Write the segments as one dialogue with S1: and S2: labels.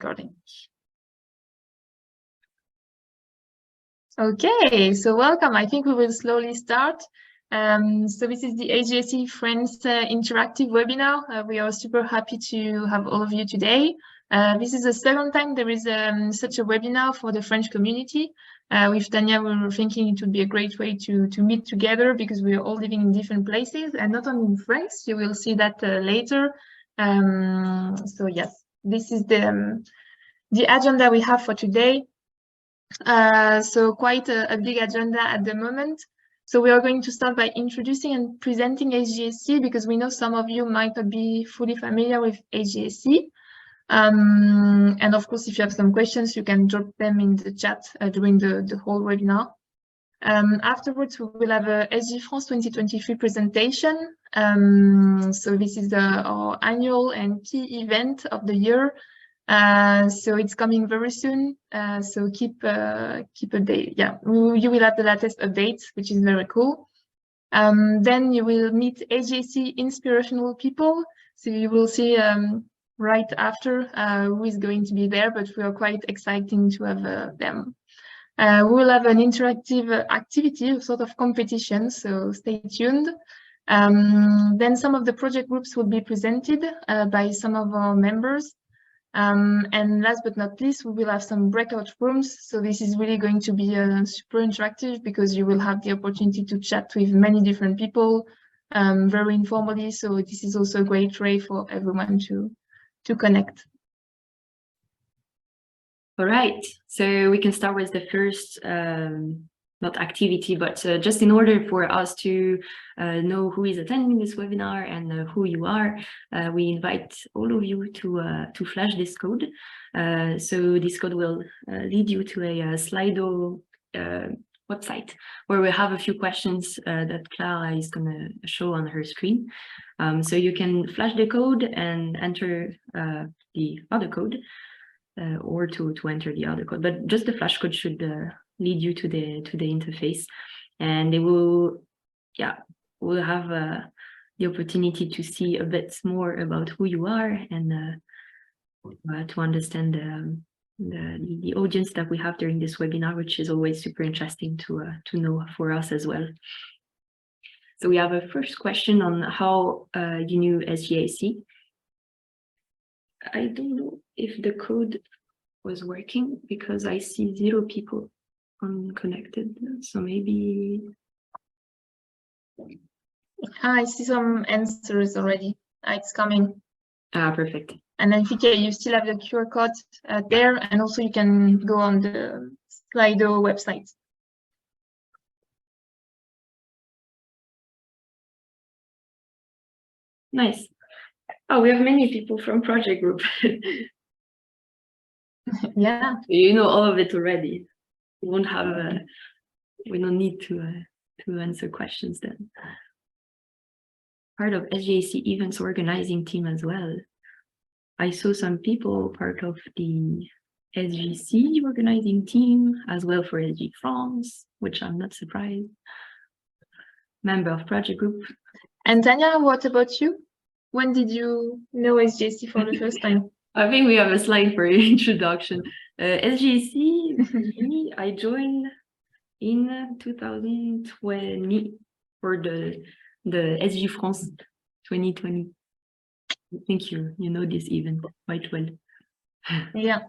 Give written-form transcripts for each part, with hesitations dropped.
S1: recording. Okay, so welcome. I think we will slowly start. So this is the SGAC Friends interactive webinar. We are super happy to have all of you today. This is the second time there is such a webinar for the French community. With Tania, we were thinking it would be a great way to meet together because we are all living in different places and not only in France. You will see that later. So yes, this is the agenda we have for today. So quite a big agenda at the moment. So we are going to start by introducing and presenting SGAC because we know some of you might not be fully familiar with SGAC. And of course, if you have some questions, you can drop them in the chat during the whole webinar. Afterwards, we will have a SG France 2023 presentation. So this is our annual and key event of the year. So it's coming very soon. So keep a date. Yeah, you will have the latest updates, which is very cool. Then you will meet SGAC inspirational people. So you will see right after who is going to be there, but we are quite exciting to have them. We will have an interactive activity, a sort of competition, so stay tuned. Then some of the project groups will be presented by some of our members. And last but not least, we will have some breakout rooms. So this is really going to be super interactive because you will have the opportunity to chat with many different people very informally. So this is also a great way for everyone to connect.
S2: All right, so we can start with the first, not activity, but just in order for us to know who is attending this webinar and who you are, we invite all of you to flash this code. So this code will lead you to a Slido website where we have a few questions that Clara is going to show on her screen. So you can flash the code and enter the other code. Or to enter the other code, but just the flash code should lead you to the interface, and they will have the opportunity to see a bit more about who you are and to understand the audience that we have during this webinar, which is always super interesting to know for us as well. So we have a first question on how you knew SGAC. I don't know if the code was working because I see 0 people unconnected. So maybe...
S1: I see some answers already. It's coming.
S2: Ah, perfect.
S1: And I think you still have the QR code there, and also you can go on the Slido website.
S2: Nice. Oh, we have many people from project group.
S1: Yeah,
S2: you know all of it already. We won't have we don't need to answer questions then. Part of SGAC events organizing team as well. I saw some people part of the SGC organizing team as well for SG France, which I'm not surprised. Member of project group. And
S1: Tania, what about you? When did you know SGAC for the first time?
S2: I think we have a slide for introduction. SGAC, I joined in 2020 for the SG France 2020. I think you know this event quite well.
S1: Yeah.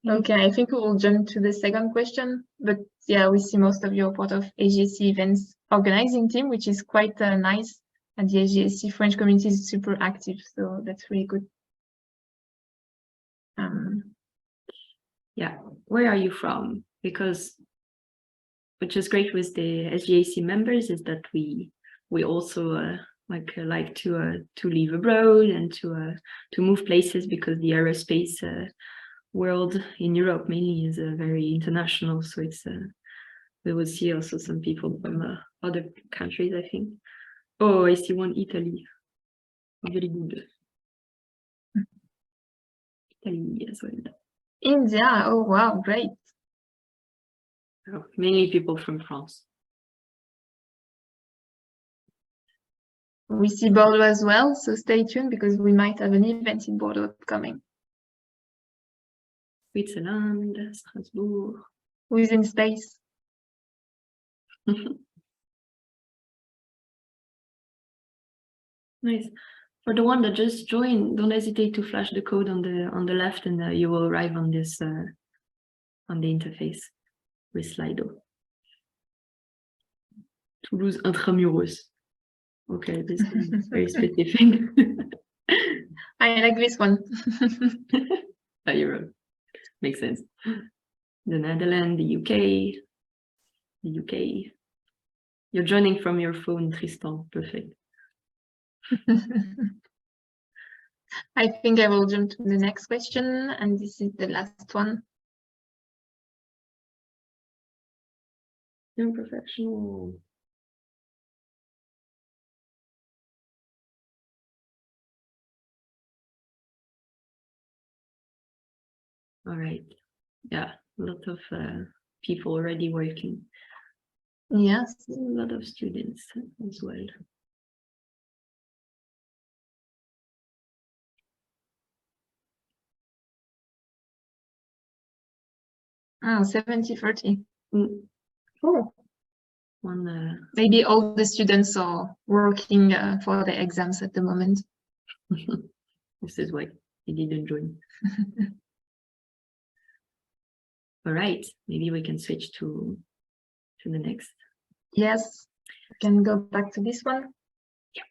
S1: Okay, I think we will jump to the second question. But yeah, we see most of you are part of SGAC events organizing team, which is quite nice. And the SGAC French community is super active, so that's really good.
S2: Yeah, where are you from? Because which is great with the SGAC members is that we also like to live abroad and to move places because the aerospace world in Europe mainly is very international. So it's we will see also some people from other countries, I think. Oh, I see one Italy. Very good. Italy as well.
S1: India. Oh wow, great.
S2: Oh, mainly people from France.
S1: We see Bordeaux as well, so stay tuned because we might have an event in Bordeaux upcoming.
S2: Switzerland, Strasbourg.
S1: Who's in space?
S2: Nice. For the one that just joined, don't hesitate to flash the code on the left, and you will arrive on this on the interface with Slido. Toulouse Intramuros. Okay, this is very specific.
S1: I like this one.
S2: Europe. Makes sense. The Netherlands, the UK. The UK. You're joining from your phone, Tristan. Perfect.
S1: I think I will jump to the next question, and this is the last one.
S2: Young professional. All right. Yeah, a lot of people already working.
S1: Yes.
S2: A lot of students as well.
S1: Oh, 70-30.
S2: Oh.
S1: Maybe all the students are working for the exams at the moment.
S2: This is why they didn't join. All right, maybe we can switch to the next.
S1: Yes, we can go back to this one. Yeah.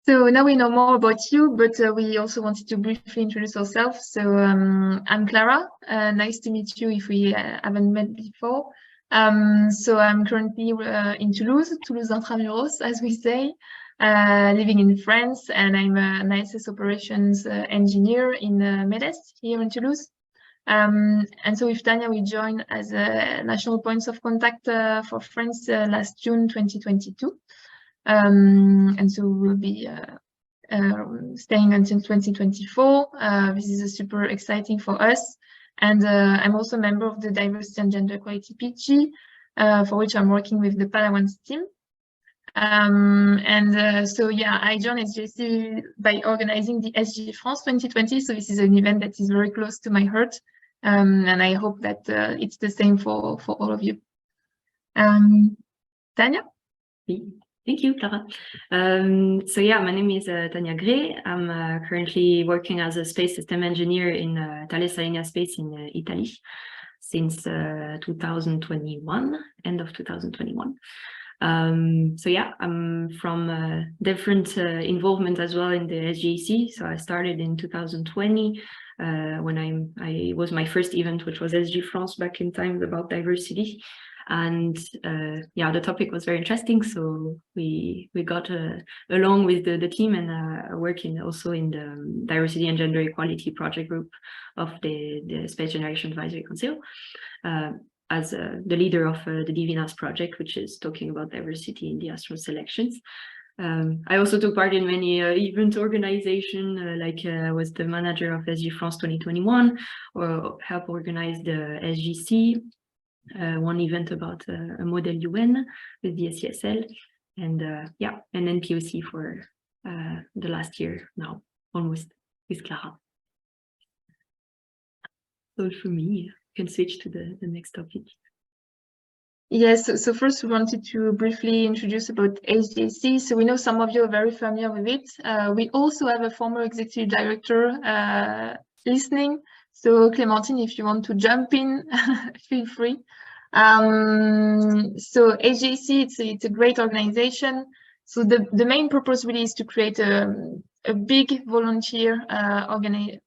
S1: So now we know more about you, but we also wanted to briefly introduce ourselves. So I'm Clara. Nice to meet you if we haven't met before. So I'm currently in Toulouse Intramuros, as we say, living in France, and I'm an ISS operations engineer in MEDES here in Toulouse. And so with Tania, we joined as a national points of contact for France last June 2022. And so we'll be staying until 2024. This is super exciting for us. And I'm also a member of the Diversity and Gender Equality PG, for which I'm working with the Palawans team. So yeah, I joined SGAC by organizing the SG France 2020. So this is an event that is very close to my heart. And I hope that it's the same for all of you. Tania?
S2: Thank you, Clara. So yeah, my name is Tania Gres. I'm currently working as a space system engineer in Thales Alenia Space in Italy since 2021, end of 2021. So yeah, I'm from different involvement as well in the SGAC. So I started in 2020 when I was my first event, which was SG France back in times about diversity. And yeah, the topic was very interesting, so we got along with the team and working also in the Diversity and Gender Equality Project Group of the Space Generation Advisory Council as the leader of the Divinas project, which is talking about diversity in the astronaut selections. I also took part in many event organization, like I was the manager of SG France 2021, or help organize the SGC. One event about a model UN with the SCSL, and yeah, and then POC for the last year now, almost, with Clara. So for me, you can switch to the next topic.
S1: Yes, so first we wanted to briefly introduce about SGAC. So we know some of you are very familiar with it. We also have a former executive director listening. So Clémentine, if you want to jump in, feel free. So SGAC, it's a great organization. So the main purpose really is to create a big volunteer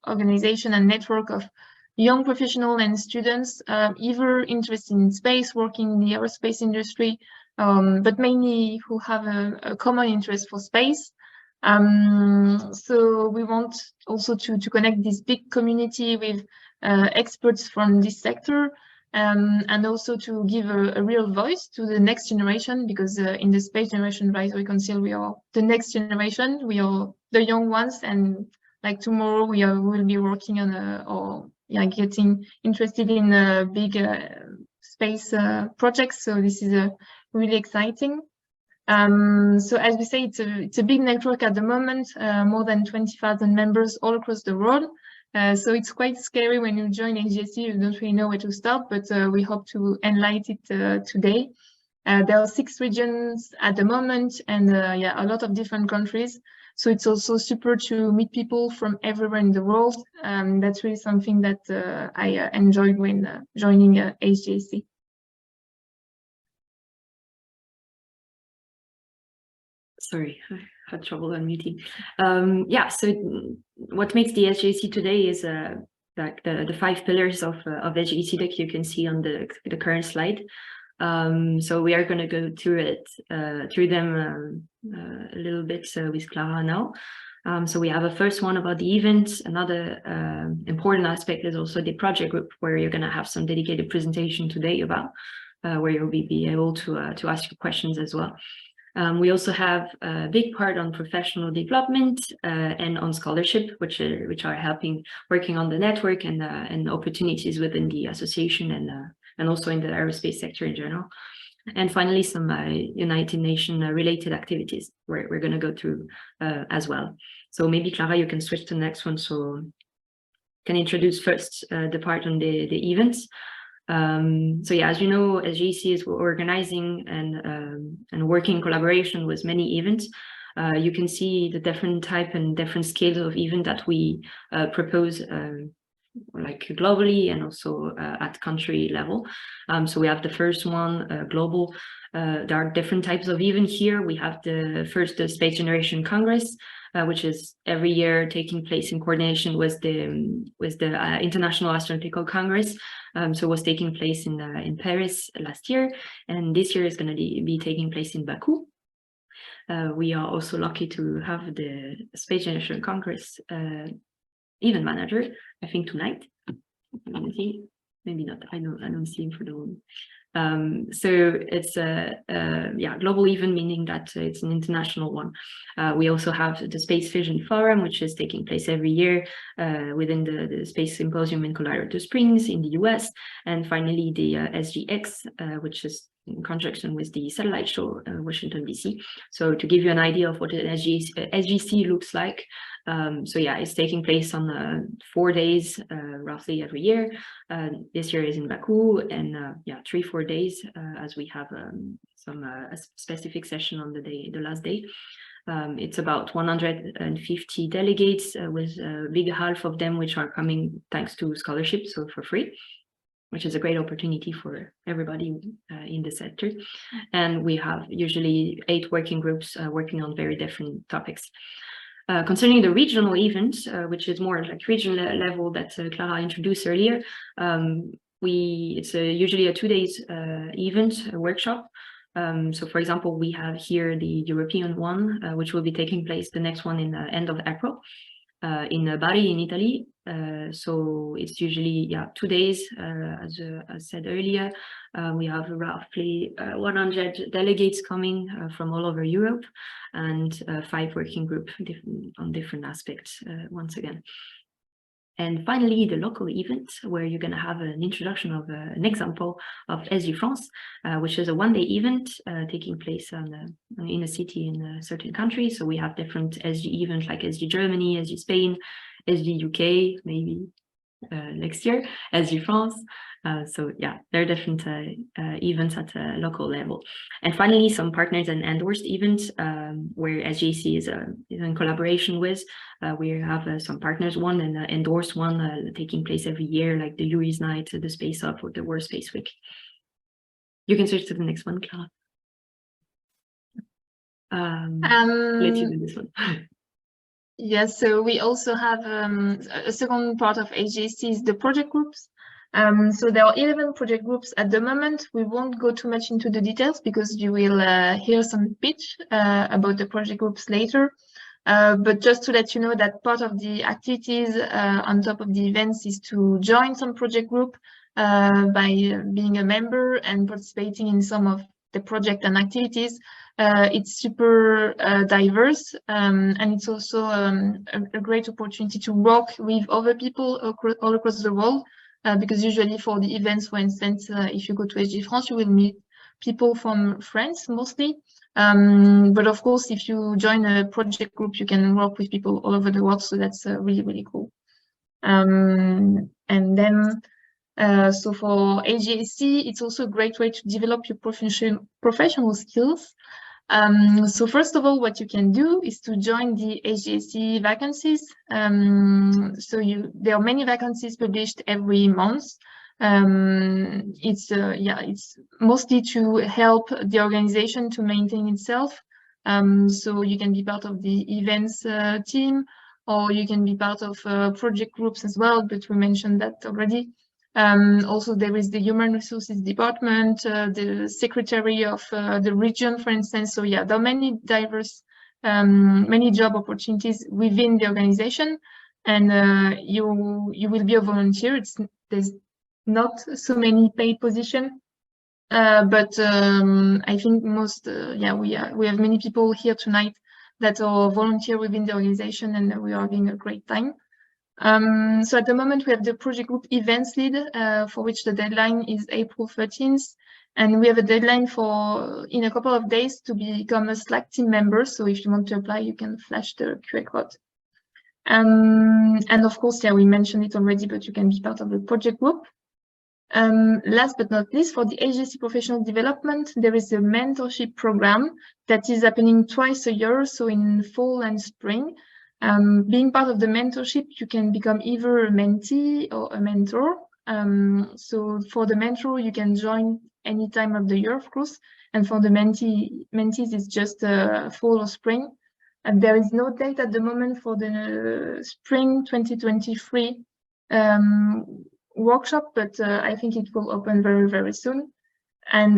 S1: organization and network of young professionals and students, either interested in space, working in the aerospace industry, but mainly who have a common interest for space. So we want also to connect this big community with experts from this sector, and also to give a real voice to the next generation, because in the Space Generation Advisory Council, we are the next generation, we are the young ones, and like tomorrow we will be working on getting interested in big space projects. So this is really exciting. So as we say, it's a big network at the moment, more than 20,000 members all across the world. So it's quite scary when you join SGAC, you don't really know where to start, but we hope to enlighten it today. There are 6 regions at the moment, and yeah, a lot of different countries. So it's also super to meet people from everywhere in the world. That's really something that I enjoyed when joining SGAC.
S2: Sorry, I had trouble unmuting. Yeah, so what makes the SGAC today is like the 5 pillars of SGAC that you can see on the current slide. So we are going to go through them a little bit with Clara now. So we have a first one about the event. Another important aspect is also the project group, where you're going to have some dedicated presentation today about, where you'll be able to ask your questions as well. We also have a big part on professional development and on scholarship, which are working on the network and opportunities within the association and also in the aerospace sector in general. And finally, some United Nations related activities we're going to go through as well. So maybe Clara, you can switch to the next one. So can introduce first the part on the events. So yeah, as you know, SGAC is organizing and working in collaboration with many events. You can see the different type and different scales of event that we propose like globally and also at country level. So we have the first one, global. There are different types of event here. We have the Space Generation Congress, which is every year taking place in coordination with the International Astronautical Congress. So it was taking place in Paris last year, and this year is going to be taking place in Baku. We are also lucky to have the Space Generation Congress event manager, I think tonight. Maybe not. I don't see him for the moment. So it's a global event, meaning that it's an international one. We also have the Space Vision Forum, which is taking place every year within the Space Symposium in Colorado Springs in the US. And finally, the SGX, which is in conjunction with the Satellite Show, Washington, DC. So to give you an idea of what an SGC looks like, so yeah, it's taking place on 4 days, roughly every year. This year is in Baku, and 3-4 days, as we have some a specific session on the last day. It's about 150 delegates, with a big half of them which are coming thanks to scholarships, so for free, which is a great opportunity for everybody in the sector. And we have usually 8 working groups working on very different topics. Concerning the regional events, which is more like regional level that Clara introduced earlier, it's usually a 2 days event, a workshop. So for example, we have here the European one, which will be taking place, the next one in the end of April. In Bari in Italy. So it's usually 2 days, as said earlier. We have roughly 100 delegates coming from all over Europe, and 5 working groups on different aspects once again. And finally, the local event, where you're going to have an introduction of an example of SG France, which is a 1-day event taking place in a city in a certain country. So we have different SG events like SG Germany, SG Spain, SG UK, maybe next year, SG France. So yeah, there are different events at a local level. And finally, some partners and endorsed events where SGAC is in collaboration with. We have some partners one and endorsed one taking place every year, like the Yuri's Night, the Space Up, or the World Space Week. You can switch to the next one, Clara. Let's do this one.
S1: Yes, so we also have a second part of SGAC is the project groups. So there are 11 project groups at the moment. We won't go too much into the details because you will hear some pitch about the project groups later. But just to let you know that part of the activities on top of the events is to join some project group by being a member and participating in some of the project and activities. It's super diverse, and it's also a great opportunity to work with other people all across the world, because usually for the events, for instance, if you go to SG France, you will meet people from France mostly, But of course, if you join a project group, you can work with people all over the world. So that's really, really cool. And then, so for SGAC, it's also a great way to develop your professional skills. So first of all, what you can do is to join the SGAC vacancies. So there are many vacancies published every month. It's mostly to help the organization to maintain itself. So you can be part of the events team, or you can be part of project groups as well, but we mentioned that already. Also, there is the Human Resources Department, the Secretary of the region, for instance. So yeah, there are many diverse, many job opportunities within the organization, and you will be a volunteer. There's not so many paid positions, but I think most, we have many people here tonight that are volunteer within the organization, and we are having a great time. So at the moment, we have the project group events lead, for which the deadline is April 13th. And we have a deadline in a couple of days to become a Slack team member. So if you want to apply, you can flash the QR code. And of course, we mentioned it already, but you can be part of the project group. Last but not least, for the SGAC professional development, there is a mentorship program that is happening twice a year, so in fall and spring. Being part of the mentorship, you can become either a mentee or a mentor. So for the mentor, you can join any time of the year, of course. And for the mentees, it's just fall or spring. And there is no date at the moment for the spring 2023 workshop, but I think it will open very, very soon. And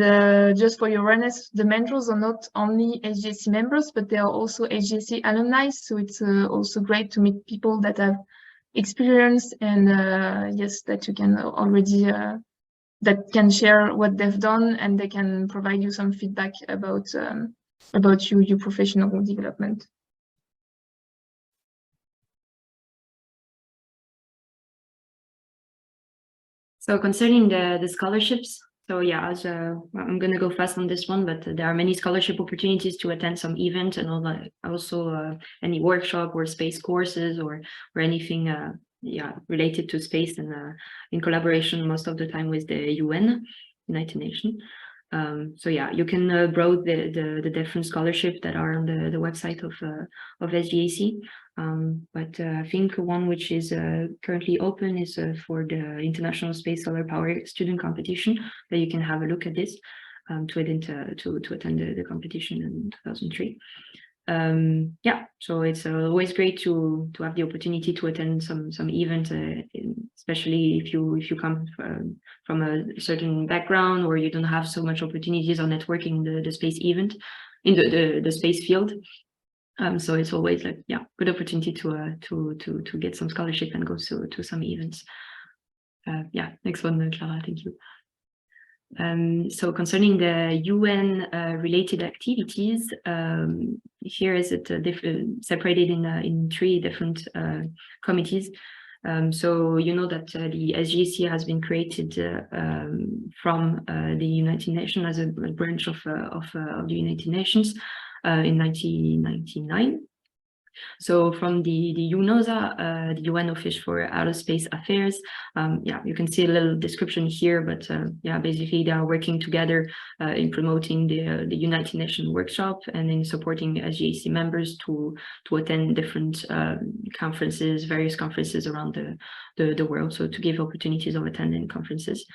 S1: just for your awareness, the mentors are not only SGAC members, but they are also SGAC alumni. So it's also great to meet people that have experience and yes, that you can already that can share what they've done, and they can provide you some feedback about your professional development.
S2: So concerning the scholarships, so yeah, as I'm going to go fast on this one, but there are many scholarship opportunities to attend some event, and also any workshop or space courses or anything related to space, and in collaboration most of the time with the UN, United Nations. So yeah, you can browse the different scholarships that are on the website of SGAC. But I think one which is currently open is for the International Space Solar Power Student Competition, that you can have a look at this to attend the competition in 2003. Yeah, so it's always great to have the opportunity to attend some event, especially if you come from a certain background, or you don't have so much opportunities on networking in the space event, in the space field. So it's always like, yeah, good opportunity to get some scholarship and go to some events. Yeah, next one, Clara, thank you. So concerning the UN related activities, here is it separated in 3 different committees. So you know that the SGAC has been created from the United Nations as a branch of the United Nations in 1999. So from the UNOSA, the UN Office for Outer Space Affairs, yeah, you can see a little description here, but yeah, basically they are working together in promoting the United Nations workshop and in supporting SGAC members to attend different conferences, various conferences around the world, so to give opportunities of attending conferences.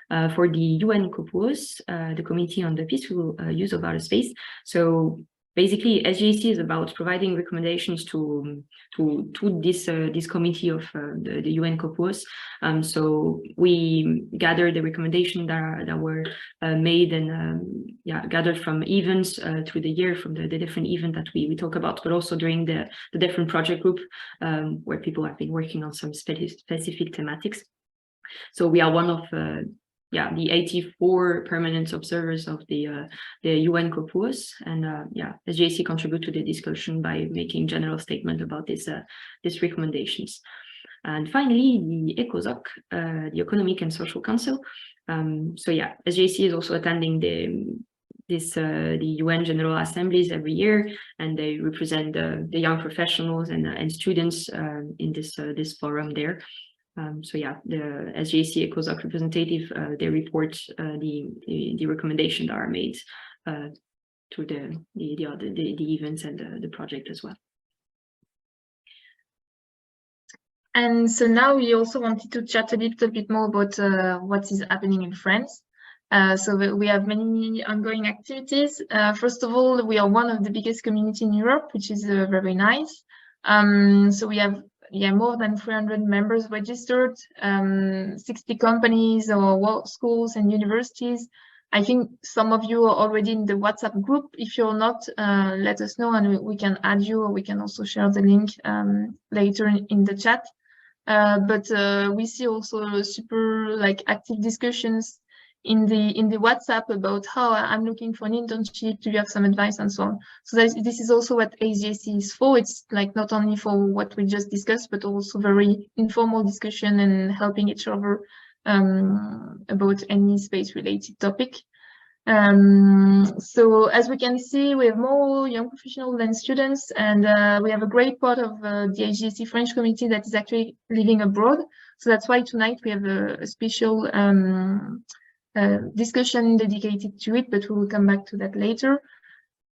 S2: For the UN COPUOS, the Committee on the Peaceful Use of Outer Space, so basically, SGAC is about providing recommendations to this committee of the UN COPUOS. So we gather the recommendations that were made and yeah, gathered from events through the year, from the different events that we talk about, but also during the different project group where people have been working on some specific thematics. So we are one of yeah, the 84 permanent observers of the UN COPUOS, and yeah, SGAC contribute to the discussion by making general statement about these recommendations. And finally, the ECOSOC, the Economic and Social Council. So yeah, SGAC is also attending the UN General Assemblies every year, and they represent the young professionals and students in this forum there. So yeah, the SGAC EcoSoc representative, they report the recommendations that are made to the events and the project as well.
S1: And so now we also wanted to chat a little bit more about what is happening in France. So we have many ongoing activities. First of all, we are one of the biggest community in Europe, which is very nice. So we have more than 300 members registered, 60 companies or schools and universities. I think some of you are already in the WhatsApp group. If you're not, let us know and we can add you, or we can also share the link later in the chat. But we see also super active discussions in the WhatsApp about how I'm looking for an internship, do you have some advice, and so on. So this is also what SGAC is for. It's not only for what we just discussed, but also very informal discussion and helping each other about any space-related topic. So as we can see, we have more young professionals than students, and we have a great part of the SGAC French community that is actually living abroad. So that's why tonight we have a special discussion dedicated to it, but we will come back to that later.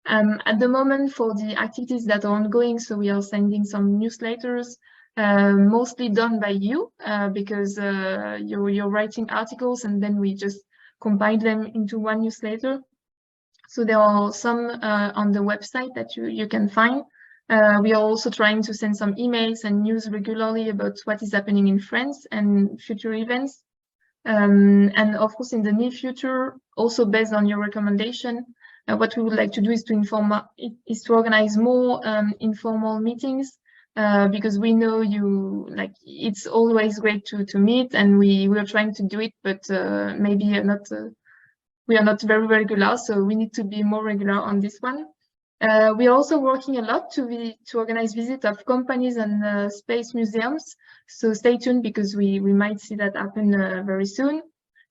S1: At the moment, for the activities that are ongoing, so we are sending some newsletters, mostly done by you, because you're writing articles and then we just compile them into one newsletter. So there are some on the website that you can find. We are also trying to send some emails and news regularly about what is happening in France and future events. And of course, in the near future, also based on your recommendation, what we would like to do is to organize more informal meetings, because we know it's always great to meet, and we are trying to do it, but maybe we are not very regular, so we need to be more regular on this one. We are also working a lot to organize visits of companies and space museums. So stay tuned, because we might see that happen very soon.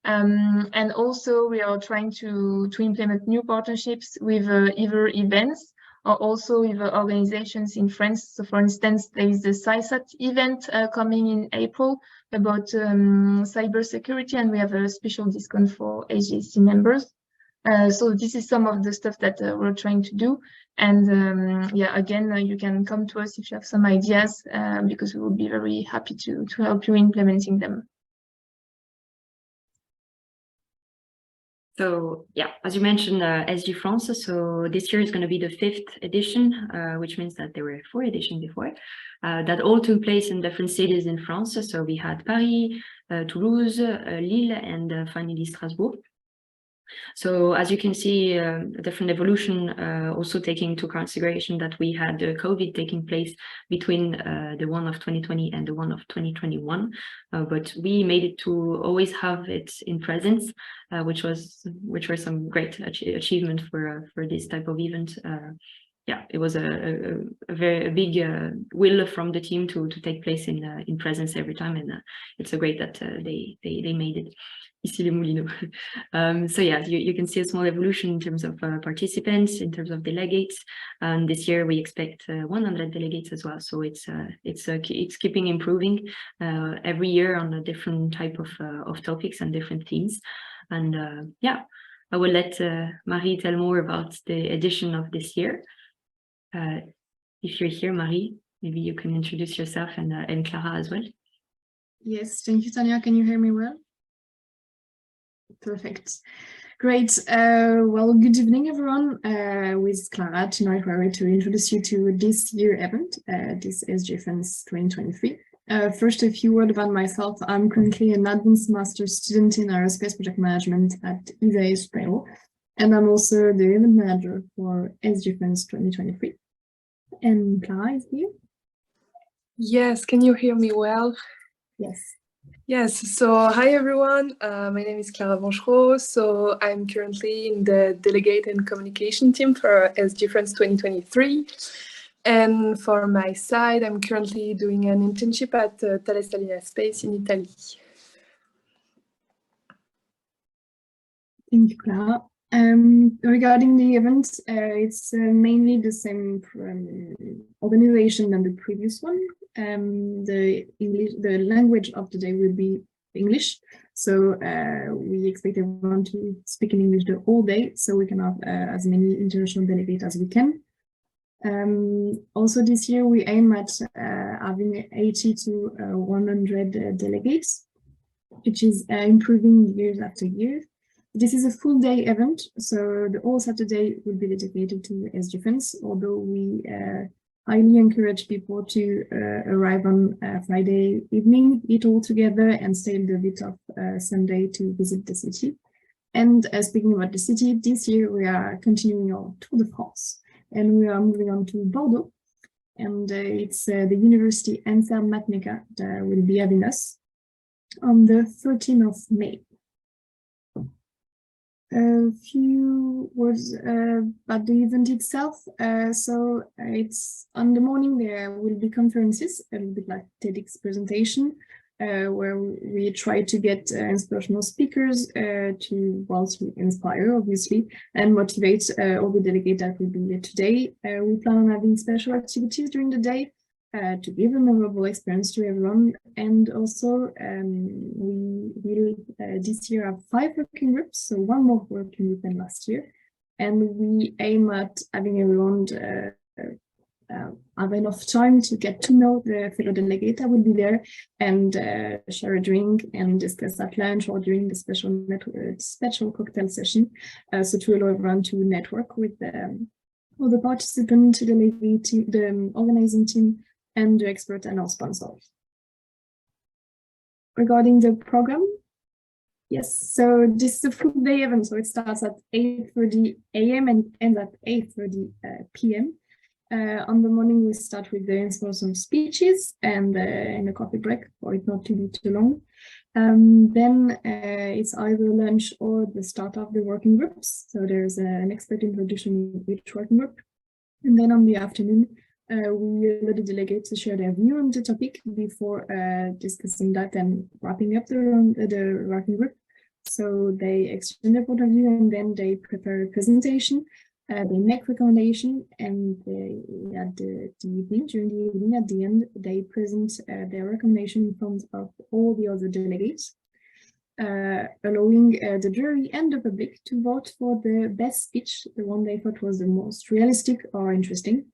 S1: And also we are trying to implement new partnerships with either events or also with organizations in France. So for instance, there is the CISAT event coming in April about cybersecurity, and we have a special discount for SGAC members. So this is some of the stuff that we're trying to do. And yeah, again, you can come to us if you have some ideas, because we will be very happy to help you implementing them.
S2: So yeah, as you mentioned, SG France, so this year is going to be the 5th edition, which means that there were 4 editions before, that all took place in different cities in France. So we had Paris, Toulouse, Lille, and finally Strasbourg. So as you can see, a different evolution, also taking into consideration that we had COVID taking place between the one of 2020 and the one of 2021, but we made it to always have it in presence, which were some great achievement for this type of event. Yeah, it was a very big will from the team to take place in presence every time, and it's so great that they made it. Ici les Moulineaux. So yeah, you can see a small evolution in terms of participants, in terms of delegates. And this year we expect 100 delegates as well. So it's keeping improving every year on a different type of topics and different themes. And yeah, I will let Marie tell more about the edition of this year. If you're here, Marie, maybe you can introduce yourself and Clara as well.
S3: Yes, thank you, Tania. Can you hear me well? Perfect. Great. Well, good evening, everyone. With Clara tonight, we're ready to introduce you to this year event, this SG France 2023. First, a few words about myself. I'm currently an advanced master's student in aerospace project management at ISAE Spain, and I'm also the event manager for SG France 2023. And Clara is here.
S4: Yes, can you hear me well?
S3: Yes.
S4: Yes, so hi everyone, my name is Clara. So I'm currently in the delegate and communication team for SG France 2023. And for my side, I'm currently doing an internship at Thales Alenia Space in Italy.
S3: Thank you, Clara. Regarding the event, it's mainly the same organization than the previous one. The language of the day will be English, so we expect everyone to speak in English the whole day, so we can have as many international delegates as we can. Also this year we aim at having 80 to 100 delegates, which is improving years after year. This is a full day event, so the whole Saturday will be dedicated to SGFans, although we highly encourage people to arrive on Friday evening, eat all together, and stay a little bit of Sunday to visit the city. And speaking about the city, this year we are continuing our Tour de France, and we are moving on to Bordeaux, and it's the University Anselm Matmeka that will be having us on the 13th of May. A few words about the event itself. So it's on the morning there will be conferences, a little bit like TEDx presentation, where we try to get inspirational speakers to inspire, obviously, and motivate all the delegates that will be here today. We plan on having special activities during the day to give a memorable experience to everyone. And also we will this year have 5 working groups, so 1 more working group than last year. And we aim at having everyone have enough time to get to know the fellow delegate that will be there and share a drink and discuss at lunch or during the special cocktail session. So to allow everyone to network with all the participants, the organizing team, and the expert and our sponsors. Regarding the program, yes, so this is a full day event, so it starts at 8:30 a.m. and ends at 8:30 p.m. On the morning, we start with the inspirational speeches and a coffee break for it not to be too long. Then it's either lunch or the start of the working groups. So there's an expert introduction in each working group. And then on the afternoon, we allow the delegates to share their view on the topic before discussing that and wrapping up the working group. So they exchange their point of view and then they prepare a presentation. They make recommendation, and during the evening, at the end, they present their recommendation in front of all the other delegates, allowing the jury and the public to vote for the best speech, the one they thought was the most realistic or interesting.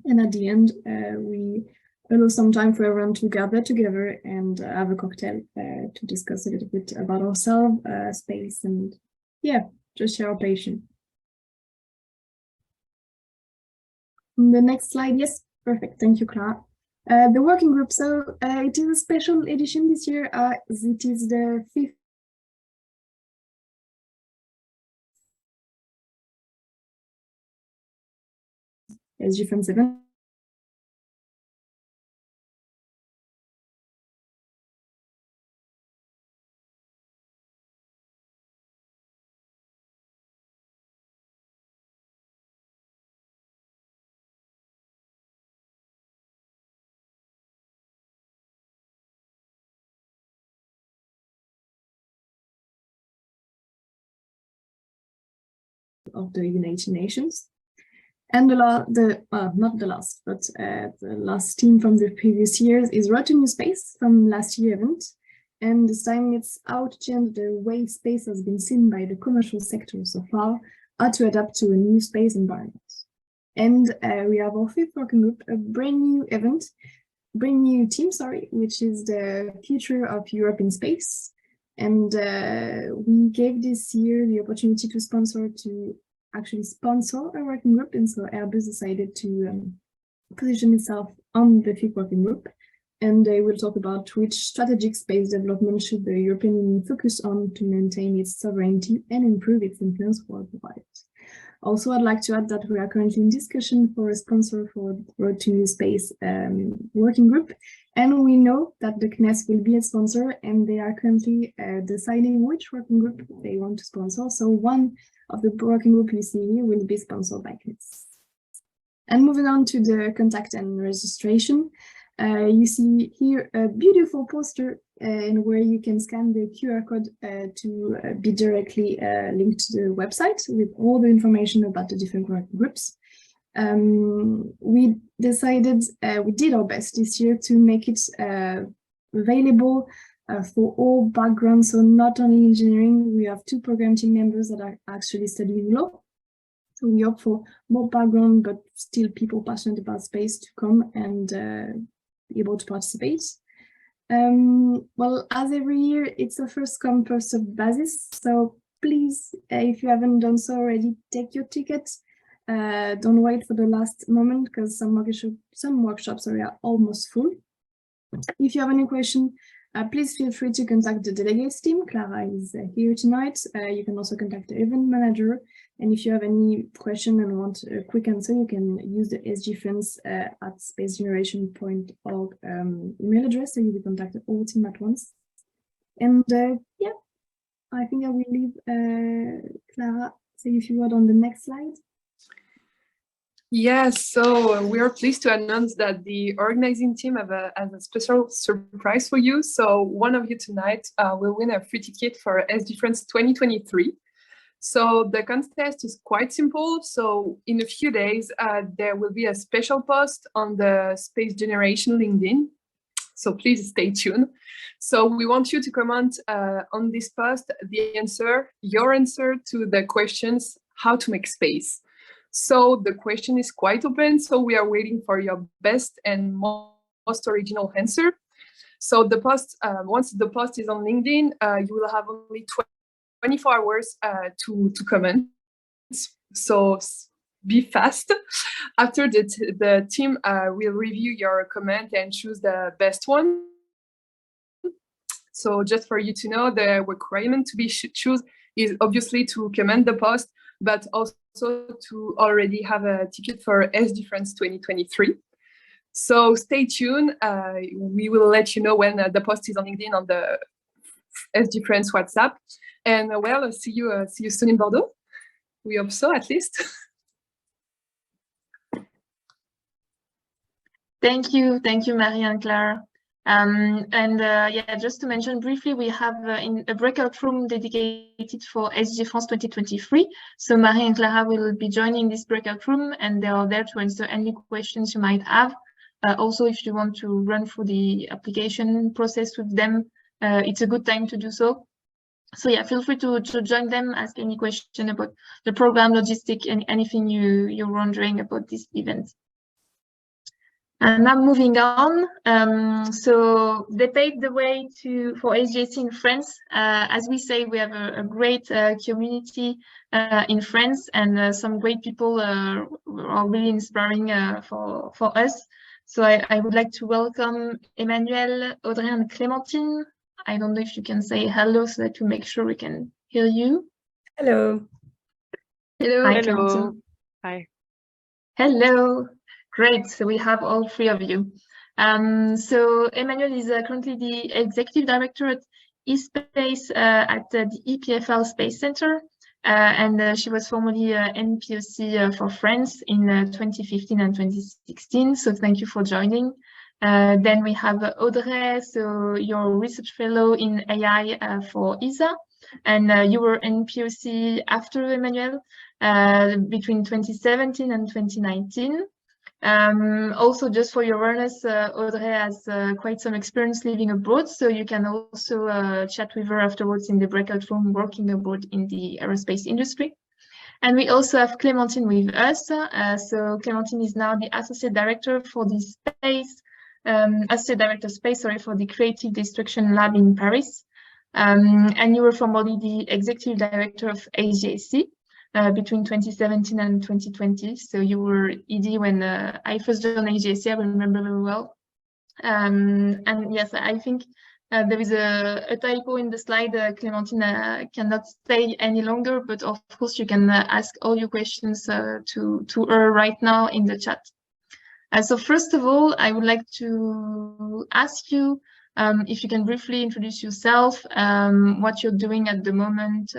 S3: And at the end, we allow some time for everyone to gather together and have a cocktail to discuss a little bit about ourselves, space, and yeah, just share our passion. The next slide, yes, perfect, thank you, Clara. The working group, so it is a special edition this year. It is the 5th SGFans event. Of the United Nations, and not the last, but the last team from the previous years is Road to New Space from last year event, and this time it's how to change the way space has been seen by the commercial sector so far, how to adapt to a new space environment. And we have our 5th working group, a brand new team, which is the future of Europe in space. And we gave this year the opportunity to actually sponsor a working group, and so Airbus decided to position itself on the 5th working group, and they will talk about which strategic space development should the European Union focus on to maintain its sovereignty and improve its influence worldwide. Also, I'd like to add that we are currently in discussion for a sponsor for the Road to New Space working group, and we know that the CNES will be a sponsor, and they are currently deciding which working group they want to sponsor. So one of the working group you see here will be sponsored by CNES. And moving on to the contact and registration, you see here a beautiful poster and where you can scan the QR code to be directly linked to the website with all the information about the different groups. We decided, we did our best this year to make it available for all backgrounds, so not only engineering. We have 2 program team members that are actually studying law. So we hope for more background, but still people passionate about space to come and be able to participate. Well, as every year, it's a first come, first served basis. So please, if you haven't done so already, take your tickets. Don't wait for the last moment, because some workshops are almost full. If you have any question, please feel free to contact the delegates team. Clara is here tonight. You can also contact the event manager. And if you have any question and want a quick answer, you can use the SGFriends at spacegeneration.org email address, so you will contact the whole team at once. And yeah, I think I will leave Clara say a few words on the next slide.
S4: Yes, so we are pleased to announce that the organizing team has a special surprise for you. So one of you tonight will win a free ticket for SGFriends 2023. So the contest is quite simple. So in a few days, there will be a special post on the Space Generation LinkedIn. So please stay tuned. So we want you to comment on this post your answer to the questions, how to make space. So the question is quite open. So we are waiting for your best and most original answer. So the post, once the post is on LinkedIn, you will have only 24 hours to comment. So be fast. After the team will review your comment and choose the best one. So just for you to know, the requirement to be choose is obviously to comment the post, but also to already have a ticket for SGFriends 2023. So stay tuned. We will let you know when the post is on LinkedIn on the SGFriends WhatsApp. And well, see you soon in Bordeaux. We hope so, at least.
S1: Thank you, Marie and Clara. Yeah, just to mention briefly, we have in a breakout room dedicated for SGFriends 2023. So Marie and Clara will be joining this breakout room, and they are there to answer any questions you might have. Also, if you want to run through the application process with them, it's a good time to do so. So yeah, feel free to join them, ask any question about the program, logistic, and anything you're wondering about this event. And now moving on, so they paved the way for SGAC in France. As we say, we have a great community in France, and some great people are really inspiring for us. So I would like to welcome Emmanuel, Audrey, and Clémentine. I don't know if you can say hello so that to make sure we can hear you.
S5: Hello.
S1: Hello. Hi,
S5: hello.
S1: Clémentine.
S5: Hi.
S1: Hello. Great. So we have all 3 of you. So Emmanuel is currently the executive director at eSpace at the EPFL Space Center. And she was formerly NPOC for France in 2015 and 2016. So thank you for joining. Then we have Audrey, so you're a research fellow in AI for ESA, and you were NPOC after Emmanuel between 2017 and 2019. Also, just for your awareness, Audrey has quite some experience living abroad, so you can also chat with her afterwards in the breakout room working abroad in the aerospace industry. And we also have Clémentine with us. So Clémentine is now the Associate Director for the Space, Associate Director Space, sorry, for the Creative Destruction Lab in Paris. And you were formerly the Executive Director of SGAC. Between 2017 and 2020. So you were ED when I first joined SGAC, I remember very well. And yes, I think there is a typo in the slide. Clémentine cannot stay any longer, but of course you can ask all your questions to her right now in the chat. So first of all, I would like to ask you if you can briefly introduce yourself, what you're doing at the moment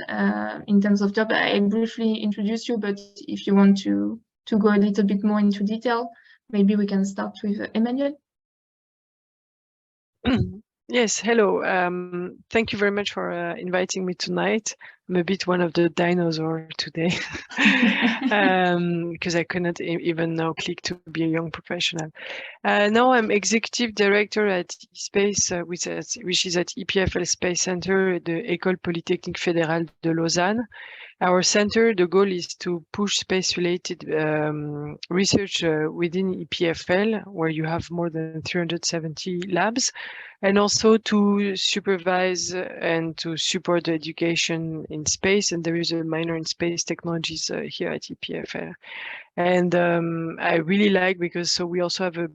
S1: in terms of job. I briefly introduced you, but if you want to go a little bit more into detail, maybe we can start with Emmanuel.
S5: Yes, hello. Thank you very much for inviting me tonight. I'm a bit one of the dinosaurs today because I couldn't even now click to be a young professional. Now I'm executive director at Space, which is at EPFL Space Center, the École Polytechnique Fédérale de Lausanne. Our center, the goal is to push space-related research within EPFL, where you have more than 370 labs, and also to supervise and to support the education in space. And there is a minor in space technologies here at EPFL. And I really like, because so we also have a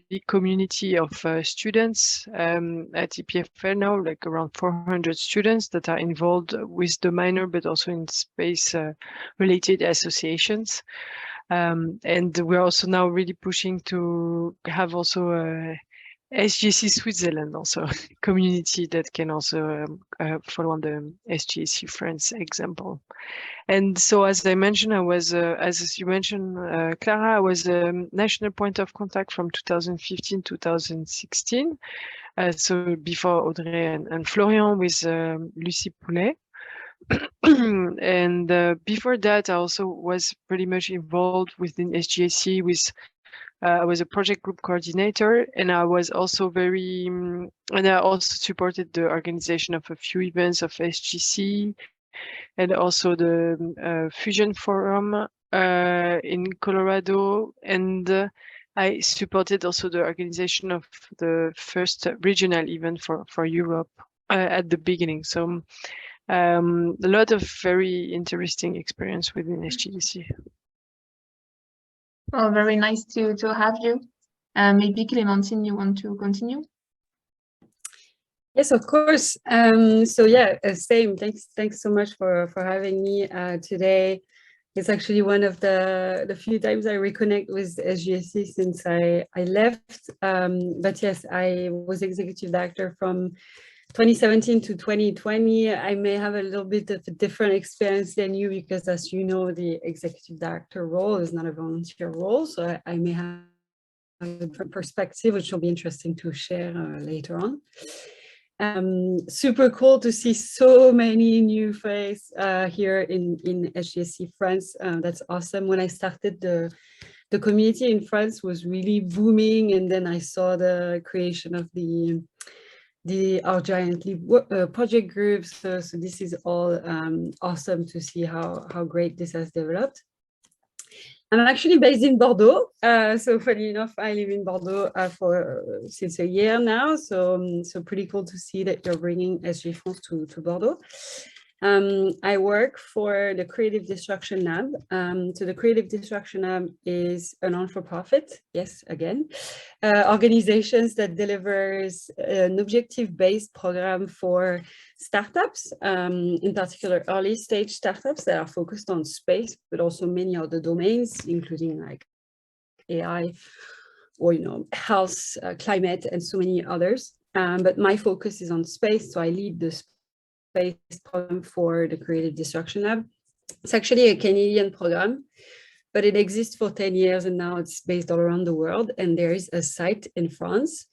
S5: big community of students at EPFL now, like around 400 students that are involved with the minor, but also in space related associations. And we're also now really pushing to have also a SGAC Switzerland also community that can also follow on the SGAC France example. And so, as I mentioned, I was, as you mentioned, Clara, I was a national point of contact from 2015 to 2016. So before Audrey and Florian with Lucie Poulet. And before that, I also was pretty much involved within SGAC with I was a project group coordinator, and I was also and I also supported the organization of a few events of SGC, and also the Fusion Forum in Colorado, and I supported also the organization of the first regional event for Europe at the beginning. So a lot of very interesting experience within SGDC.
S1: Well, very nice to have you. Maybe Clémentine, you want to continue?
S6: Yes, of course. So yeah, same. Thanks so much for having me today. It's actually one of the few times I reconnect with SGAC since I left. But yes, I was executive director from 2017 to 2020. I may have a little bit of a different experience than you, because as you know, the executive director role is not a volunteer role. So I may have a different perspective, which will be interesting to share later on. Super cool to see so many new faces here in SGAC France. That's awesome. When I started, the community in France was really booming, and then I saw the creation of our giant project groups. So this is all awesome to see how great this has developed. I'm actually based in Bordeaux. So funny enough, I live in Bordeaux since a year now. So pretty cool to see that you're bringing SG France to Bordeaux. I work for the Creative Destruction Lab. So the Creative Destruction Lab is a non-for-profit, yes, again, organizations that delivers an objective-based program for startups, in particular early stage startups that are focused on space, but also many other domains, including like AI or, health, climate, and so many others. But my focus is on space, so I lead the space program for the Creative Destruction Lab. It's actually a Canadian program, but it exists for 10 years and now it's based all around the world, and there is a site in France.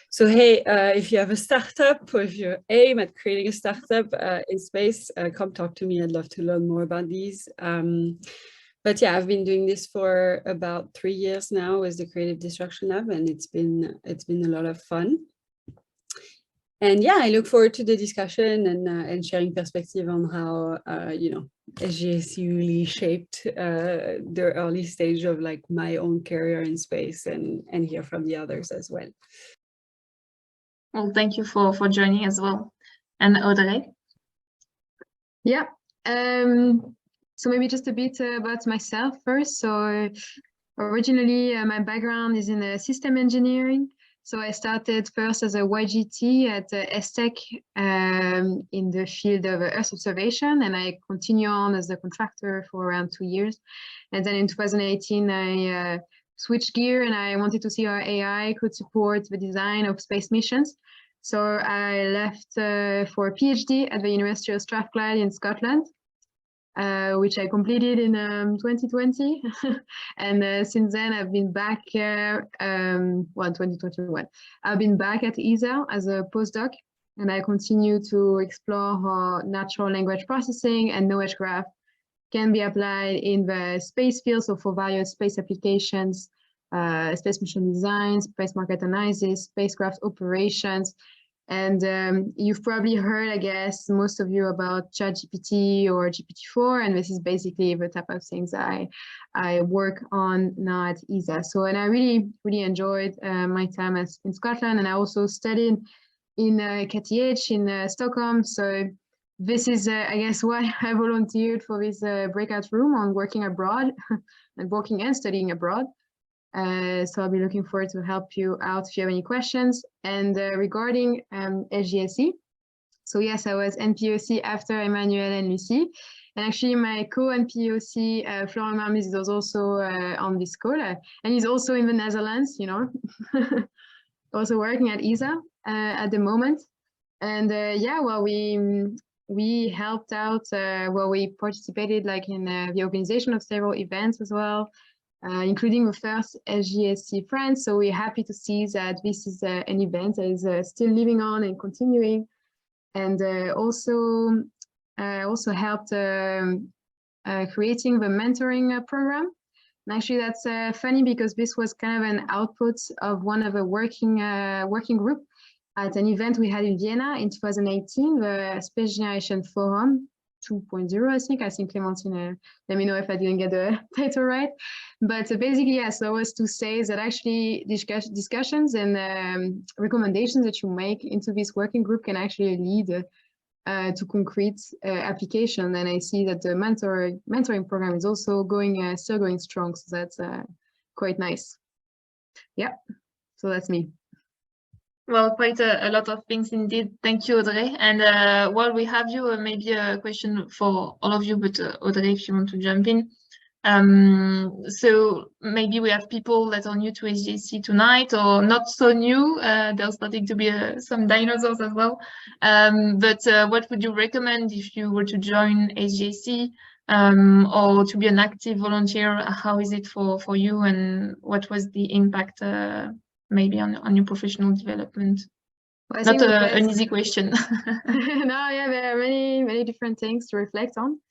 S6: So hey, if you have a startup, or if you aim at creating a startup in space, come talk to me. I'd love to learn more about these. But yeah, I've been doing this for about 3 years now with the Creative Destruction Lab, and it's been a lot of fun. And yeah, I look forward to the discussion and sharing perspective on how, SGAC really shaped the early stage of like my own career in space, and hear from the others as well.
S1: Well, thank you for joining as well. And Audrey?
S3: Yeah. So maybe just a bit about myself first. So originally, my background is in system engineering. So I started first as a YGT at STEC in the field of Earth observation, and I continue on as a contractor for around 2 years. And then in 2018, I switched gear and I wanted to see how AI could support the design of space missions. So I left for a PhD at the University of Strathclyde in Scotland. which I completed in 2020. And since then, I've been back, 2021. I've been back at ESA as a postdoc, and I continue to explore how natural language processing and knowledge graph can be applied in the space field, so for various space applications, space mission design, space market analysis, spacecraft operations. And you've probably heard, I guess, most of you about ChatGPT or GPT-4, and this is basically the type of things I work on now at ESA. So, and I really enjoyed my time in Scotland, and I also studied in KTH in Stockholm. So this is, I guess, why I volunteered for this breakout room on working abroad and working and studying abroad. So I'll be looking forward to help you out if you have any questions. And regarding SGSE, so yes, I was NPOC after Emmanuel and Lucy. And actually my co-NPOC, Florent Marmis, is also on this call. And he's also in the Netherlands, you know, also working at ESA at the moment. And yeah, well, we helped out, well, we participated like in the organization of several events as well. Including the first SGSC France. So we're happy to see that this is an event that is still living on and continuing. And also helped creating the mentoring program. And actually that's funny because this was kind of an output of one of the working group at an event we had in Vienna in 2018, the Space Generation Forum 2.0, I think Clémentine, let me know if I didn't get the title right. But basically, yeah, so was to say that actually discussions and recommendations that you make into this working group can actually lead to concrete application. And I see that the mentoring program is also still going strong. So that's quite nice. Yeah, so that's me.
S1: Well, quite a lot of things indeed. Thank you, Audrey. And while we have you, maybe a question for all of you, but Audrey, if you want to jump in. So maybe we have people that are new to SGSC tonight or not so new. There's starting to be some dinosaurs as well. But what would you recommend if you were to join SGSC or to be an active volunteer? How is it for you, and what was the impact maybe on your professional development?
S3: Well,
S1: not an easy question.
S3: No, yeah, there are many different things to reflect on.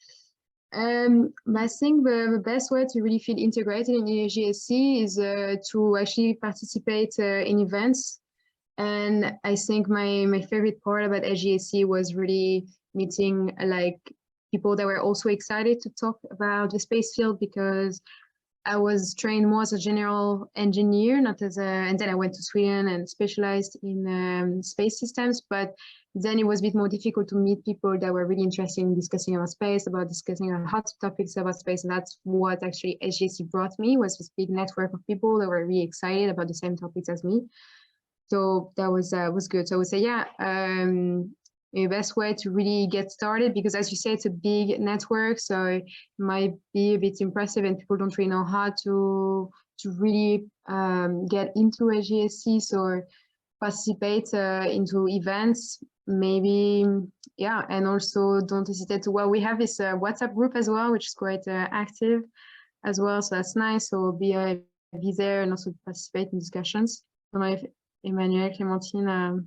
S3: I think the best way to really feel integrated in SGSC is to actually participate in events. And I think my favorite part about SGSC was really meeting like people that were also excited to talk about the space field, because I was trained more as a general engineer, not as and then I went to Sweden and specialized in space systems. But then it was a bit more difficult to meet people that were really interested in discussing about space, about discussing hot topics about space. And that's what actually SGSC brought me, was this big network of people that were really excited about the same topics as me. So that was good. So I would say, yeah, the best way to really get started, because as you say, it's a big network, so it might be a bit impressive and people don't really know how to really get into SGSC. So participate into events, maybe, yeah, and also don't hesitate to, well, we have this WhatsApp group as well, which is quite active as well, so that's nice. So be there and also participate in discussions. I don't know if Emmanuel, Clémentine,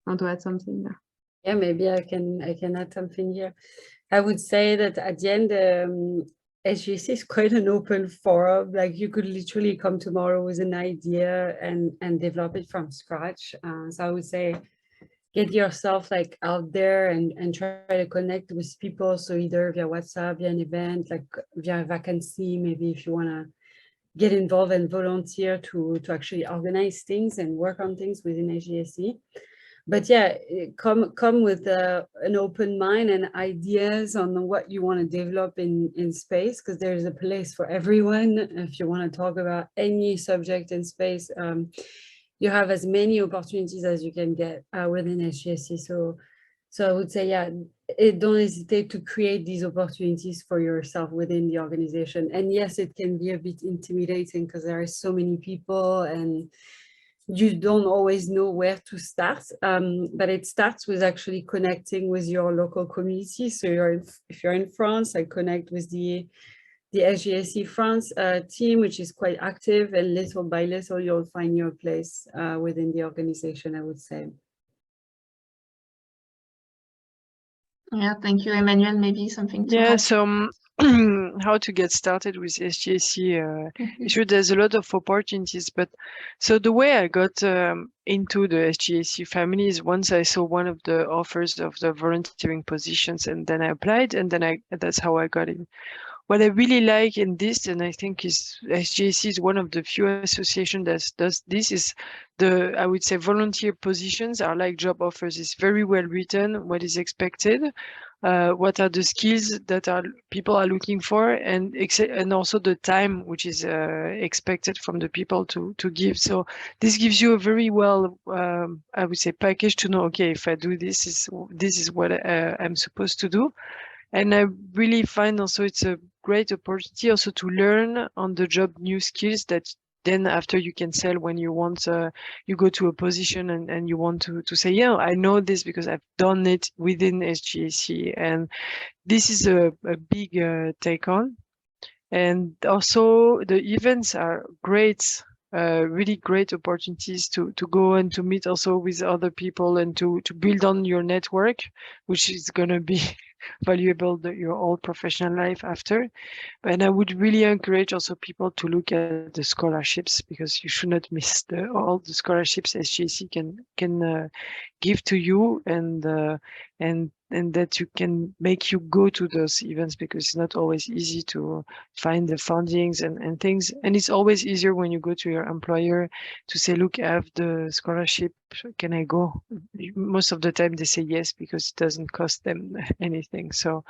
S3: want to add something there?
S6: Yeah, maybe I can add something here. I would say that at the end, SGSC is quite an open forum. Like you could literally come tomorrow with an idea and develop it from scratch. So I would say get yourself like out there and try to connect with people. So either via WhatsApp, via an event, like via a vacancy, maybe if you want to get involved and volunteer to actually organize things and work on things within SGSC. But yeah, come with an open mind and ideas on what you want to develop in space, because there's a place for everyone. If you want to talk about any subject in space, you have as many opportunities as you can get within SGSC. So I would say, yeah, don't hesitate to create these opportunities for yourself within the organization. And yes, it can be a bit intimidating because there are so many people, and you don't always know where to start, but it starts with actually connecting with your local community. So if you're in France, I connect with the SGAC France team, which is quite active, and little by little, you'll find your place within the organization, I would say.
S1: Yeah, thank you, Emmanuel. Maybe something to
S5: Yeah,
S1: add?
S5: so how to get started with SGAC? Sure, there's a lot of opportunities, but so the way I got into the SGAC family is once I saw one of the offers of the volunteering positions, and then I applied, and then that's how I got in. What I really like in this, and I think is SGAC is one of the few associations that does this, is I would say volunteer positions are like job offers. It's very well written, what is expected, what are the skills that people are looking for, and also the time which is expected from the people to give. So this gives you a very well, I would say, package to know, okay, if I do this is what I'm supposed to do. And I really find also it's a great opportunity also to learn on the job new skills that then after you can sell when you want, you go to a position and you want to say, yeah, I know this because I've done it within SGAC. And this is a big take on. And also the events are great, really great opportunities to go and to meet also with other people and to build on your network, which is going to be valuable your whole professional life after. And I would really encourage also people to look at the scholarships, because you should not miss all the scholarships SGAC can give to you, and that you can make you go to those events, because it's not always easy to find the fundings and things. And it's always easier when you go to your employer to say, look, I have the scholarship, can I go? Most of the time they say yes, because it doesn't cost them anything. So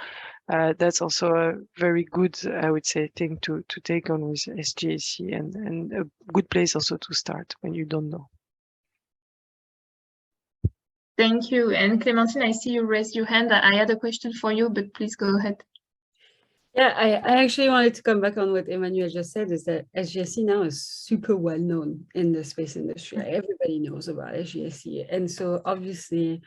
S5: that's also a very good, I would say, thing to take on with SGAC, and a good place also to start when you don't know.
S1: Thank you. And Clémentine, I see you raised your hand. I had a question for you, but please go ahead.
S6: Yeah, I actually wanted to come back on what Emmanuel just said, is that SGAC now is super well known in the space industry. Like, everybody knows about SGAC. And so obviously,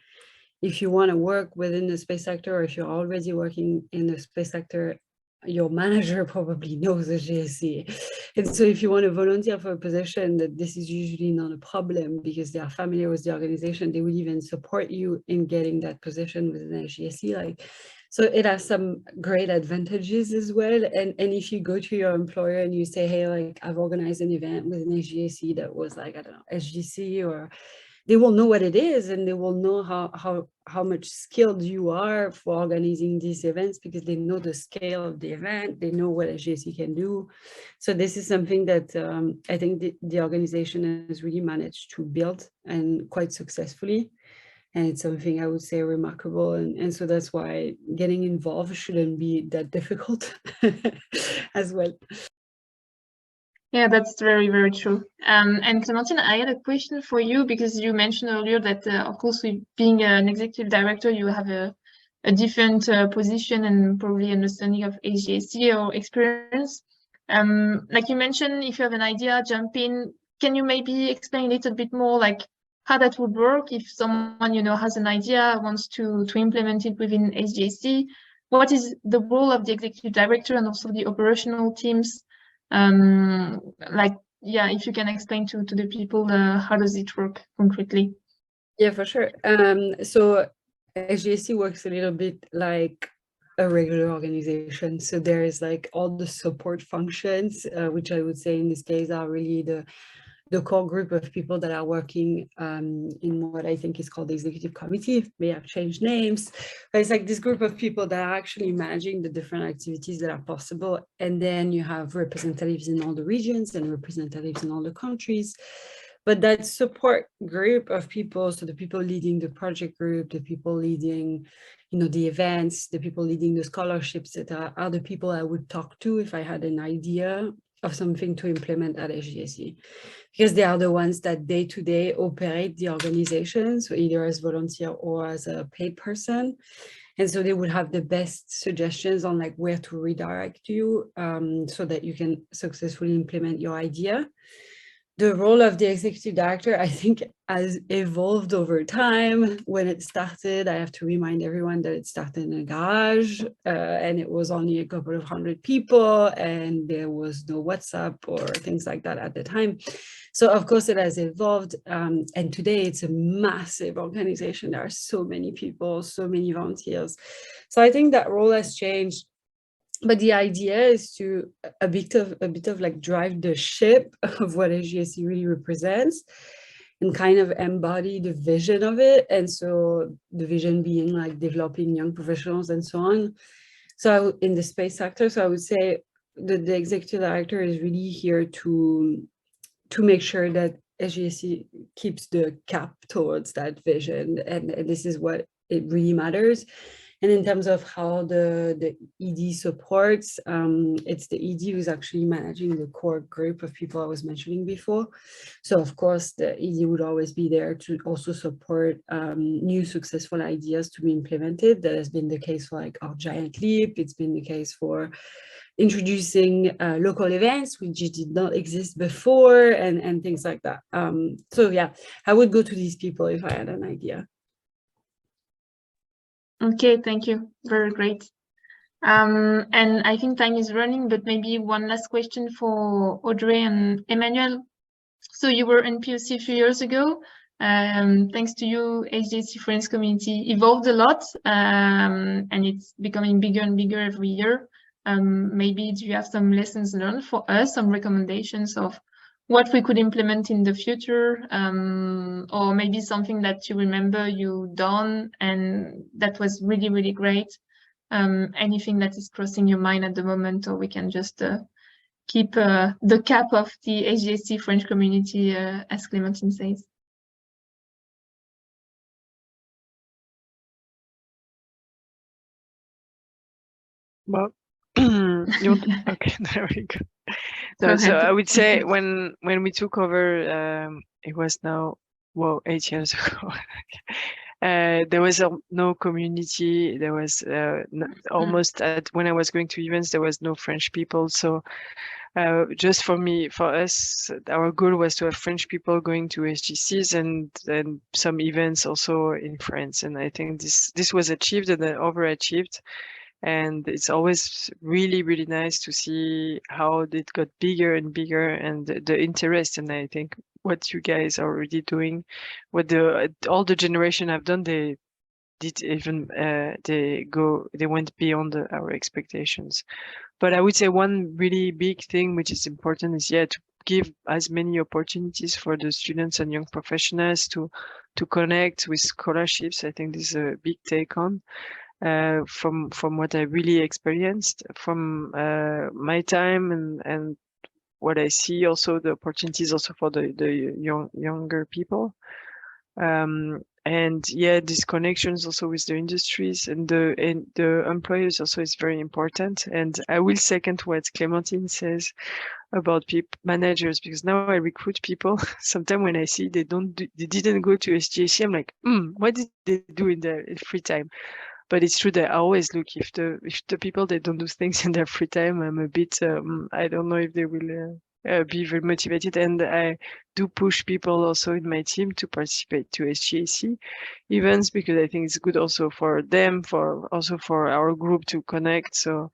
S6: if you want to work within the space sector, or if you're already working in the space sector, your manager probably knows SGAC. And so if you want to volunteer for a position, that this is usually not a problem, because they are familiar with the organization. They will even support you in getting that position within SGAC. Like, so it has some great advantages as well. And if you go to your employer and you say, hey, like, I've organized an event with an SGAC that was like, I don't know, SGC, or they will know what it is, and they will know how much skilled you are for organizing these events, because they know the scale of the event, they know what SGAC can do. So this is something that I think the organization has really managed to build, and quite successfully. And it's something I would say remarkable. And so that's why getting involved shouldn't be that difficult as well.
S1: Yeah, that's very, very true. And Clémentine, I had a question for you, because you mentioned earlier that, of course, with being an executive director, you have a different position and probably understanding of SGAC or experience. Like you mentioned, if you have an idea, jump in. Can you maybe explain a little bit more, like how that would work if someone, you know, has an idea, wants to implement it within SGAC? What is the role of the executive director and also the operational teams? Like, yeah, if you can explain to the people how does it work concretely?
S6: Yeah, for sure. So SGAC works a little bit like a regular organization. So there is like all the support functions, which I would say in this case are really the core group of people that are working in what I think is called the executive committee. May have changed names, but it's like this group of people that are actually managing the different activities that are possible. And then you have representatives in all the regions and representatives in all the countries. But that support group of people, so the people leading the project group, the people leading, you know, the events, the people leading the scholarships, that are the people I would talk to if I had an idea of something to implement at SGAC, because they are the ones that day to day operate the organization, so either as volunteer or as a paid person. And so they would have the best suggestions on like where to redirect you so that you can successfully implement your idea. the role of the executive director, I think, has evolved over time. When it started, I have to remind everyone that it started in a garage, and it was only a couple of hundred people, and there was no WhatsApp or things like that at the time. So of course it has evolved, and today it's a massive organization. There are so many people, so many volunteers. So I think that role has changed. But the idea is to a bit of like drive the ship of what SGAC really represents and kind of embody the vision of it. And so the vision being like developing young professionals and so on. So in the space sector, so I would say the executive director is really here to make sure that SGAC keeps the cap towards that vision. And this is what it really matters. And in terms of how the ED supports, it's the ED who's actually managing the core group of people I was mentioning before. So of course, the ED would always be there to also support new successful ideas to be implemented. That has been the case for like our Giant Leap. It's been the case for introducing local events which did not exist before, and things like that. So yeah, I would go to these people if I had an idea.
S1: Okay, thank you. Very great. And I think time is running, but maybe one last question for Audrey and Emmanuel. So you were in POC a few years ago. Thanks to you, SGAC Friends community evolved a lot, and it's becoming bigger and bigger every year. Maybe do you have some lessons learned for us, some recommendations of what we could implement in the future, or maybe something that you remember you done and that was really, really great? Anything that is crossing your mind at the moment, or we can just keep the cap of the SGAC French community, as Clémentine says.
S5: Well, okay, there we go. No, so I would say when we took over, it was now 8 years ago. There was no community. There was almost when I was going to events, there was no French people. So just for us, our goal was to have French people going to SGCs and some events also in France. And I think this was achieved and then overachieved. And it's always really, really nice to see how it got bigger and bigger, and the interest. And I think what you guys are already doing, what all the generation have done, they did even they went beyond our expectations. But I would say one really big thing which is important is to give as many opportunities for the students and young professionals to connect with scholarships. I think this is a big take on. From what I really experienced from my time and what I see, also the opportunities also for the younger people, and these connections also with the industries and the employers also is very important. And I will second what Clémentine says about managers, because now I recruit people. Sometimes when I see they didn't go to SGAC, I'm like, what did they do in their free time? But it's true that I always look if the people they don't do things in their free time, I'm a bit I don't know if they will be very motivated. And I do push people also in my team to participate to SGAC events, because I think it's good also for them, also for our group to connect. So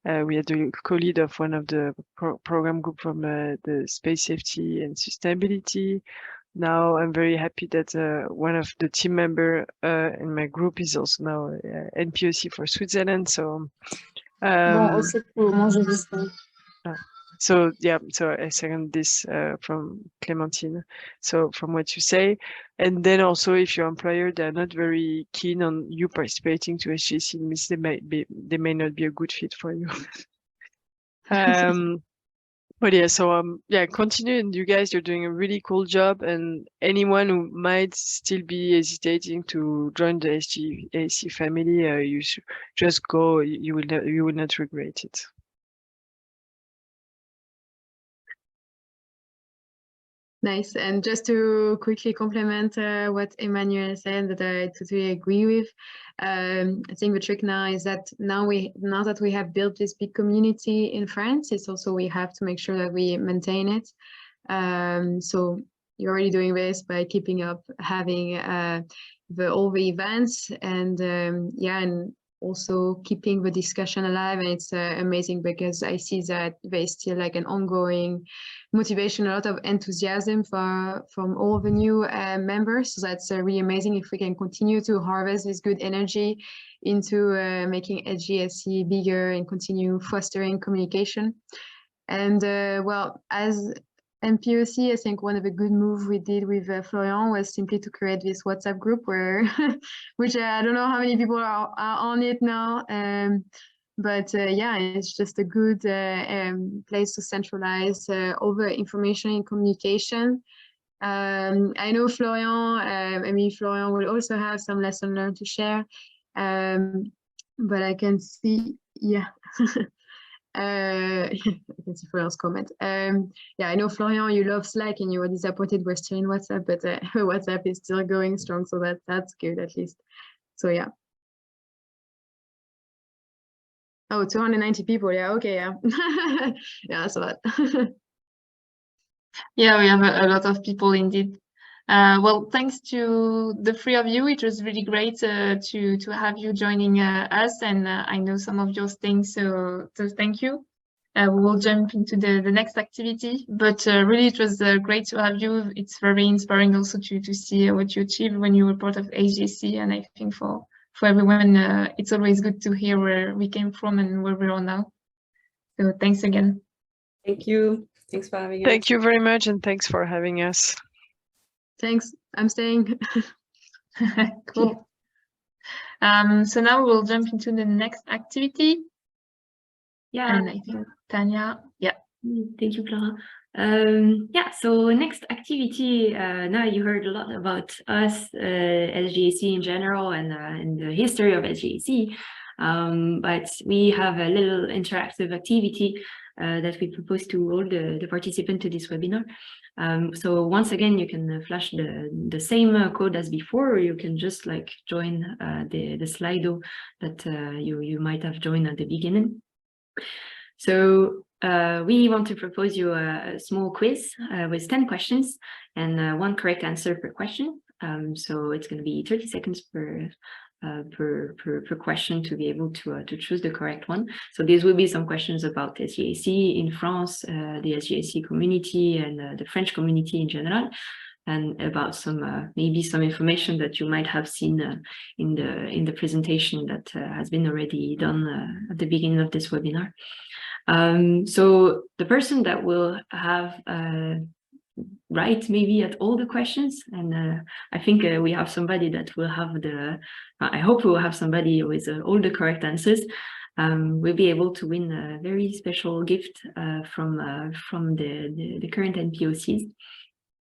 S5: we had the co-lead of one of the program group from the space safety and sustainability. Now I'm very happy that one of the team member in my group is also now NPOC for Switzerland. So so I second this from Clémentine. So from what you say, and then also if your employer they're not very keen on you participating to SGAC, it means they may not be a good fit for you. But so continue, and you guys, you're doing a really cool job. And anyone who might still be hesitating to join the SGAC family, you should just go. You will not regret it.
S3: Nice. And just to quickly complement what Emmanuel said, that I totally agree with. I think the trick now is that now that we have built this big community in France, it's also we have to make sure that we maintain it.
S7: So you're already doing this by keeping up, having all the events, and and also keeping the discussion alive. And it's amazing because I see that there's still like an ongoing motivation, a lot of enthusiasm from all the new members. So that's really amazing if we can continue to harvest this good energy into making SGSC bigger and continue fostering communication. And well, as MPOC, I think one of the good moves we did with Florian was simply to create this WhatsApp group where, which I don't know how many people are on it now. But yeah, it's just a good place to centralize all the information and communication. I know Florian, Florian will also have some lesson learned to share. But I can see, yeah. I can see Florian's comment. Yeah, I know Florian, you love Slack and you were disappointed we're still in WhatsApp, but WhatsApp is still going strong, so that's good at least. So yeah. Oh, 290 people. Yeah, okay, yeah. Yeah, that's a lot.
S1: Yeah, we have a lot of people indeed. Well, thanks to the three of you. It was really great to have you joining us, and I know some of your things, so thank you. We will jump into the next activity, but really it was great to have you. It's very inspiring also to see what you achieved when you were part of SGAC, and I think for everyone, it's always good to hear where we came from and where we are now. So thanks again.
S6: Thank you. Thanks for having us.
S5: Thank you very much, and thanks for having us.
S7: Thanks. I'm staying.
S1: Cool. So now we'll jump into the next activity.
S2: Yeah.
S1: And I think Tania, yeah.
S2: Thank you, Clara. Yeah, so next activity, now you heard a lot about us, SGAC in general, and the history of SGAC, but we have a little interactive activity that we propose to all the participants to this webinar. So once again, you can flash the same code as before, or you can just like join the Slido that you might have joined at the beginning. So we want to propose you a small quiz with 10 questions and 1 correct answer per question. So it's going to be 30 seconds per question to be able to choose the correct one. So these will be some questions about SGAC in France, the SGAC community, and the French community in general, and about some maybe some information that you might have seen in the presentation that has been already done at the beginning of this webinar. So the person that will have right maybe at all the questions, and I think we have somebody that will have I hope we will have somebody with all the correct answers, will be able to win a very special gift from the current NPOCs.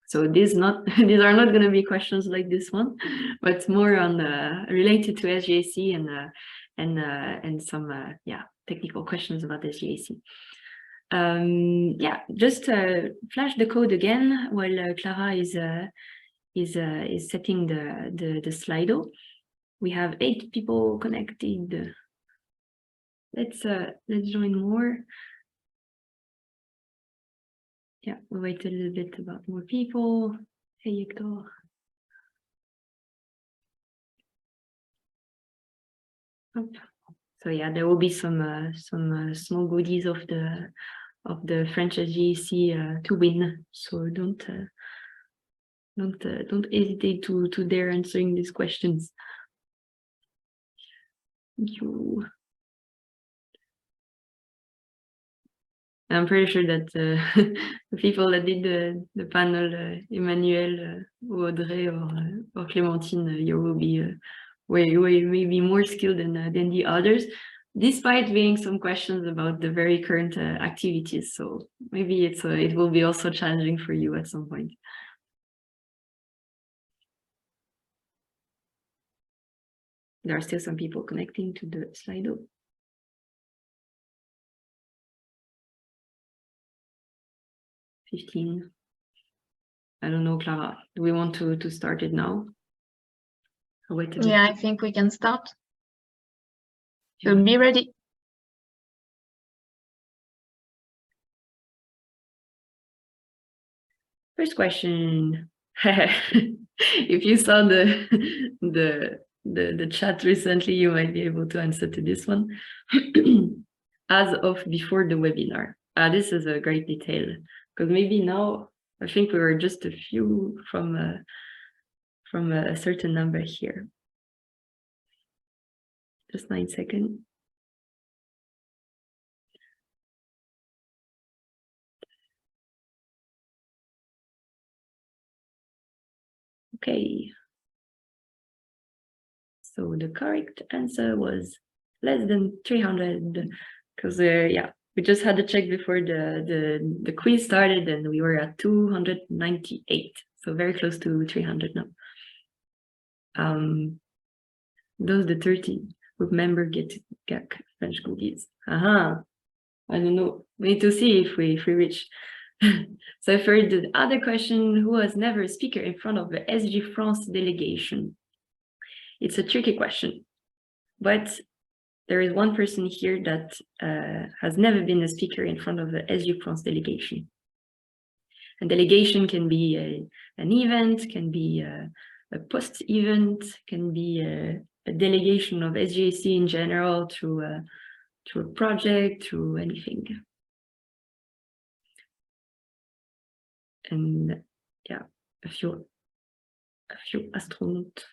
S2: So these are not going to be questions like this one, but more on related to SGAC and some technical questions about SGAC. Yeah, just flash the code again while Clara is setting the Slido. We have 8 people connected. Let's join more. Yeah, we'll wait a little bit about more people. Hey, Hector. Oh. So yeah, there will be some small goodies of the French SGAC to win. So don't hesitate to dare answering these questions. Thank you. I'm pretty sure that the people that did the panel, Emmanuel, Audrey, or Clémentine, you will be way maybe more skilled than the others, despite being some questions about the very current activities. So maybe it will be also challenging for you at some point. There are still some people connecting to the Slido. I don't know, Clara, do we want to start it now? Or wait a bit?
S1: Yeah, I think we can start. So be ready.
S2: First question. If you saw the chat recently, you might be able to answer to this one. As of before the webinar. This is a great detail, because maybe now I think we were just a few from a certain number here. Just 9 seconds. Okay. So the correct answer was less than 300, because yeah, we just had a check before the quiz started, and we were at 298, so very close to 300 now. Those the 30 group member get SGAC French goodies. I don't know. We need to see if we reach. So for the other question, who was never a speaker in front of the SG France delegation? It's a tricky question, but there is one person here that has never been a speaker in front of the SG France delegation. A delegation can be an event, can be a post-event, can be a delegation of SGAC in general to a project, to anything. And yeah, a few astronauts,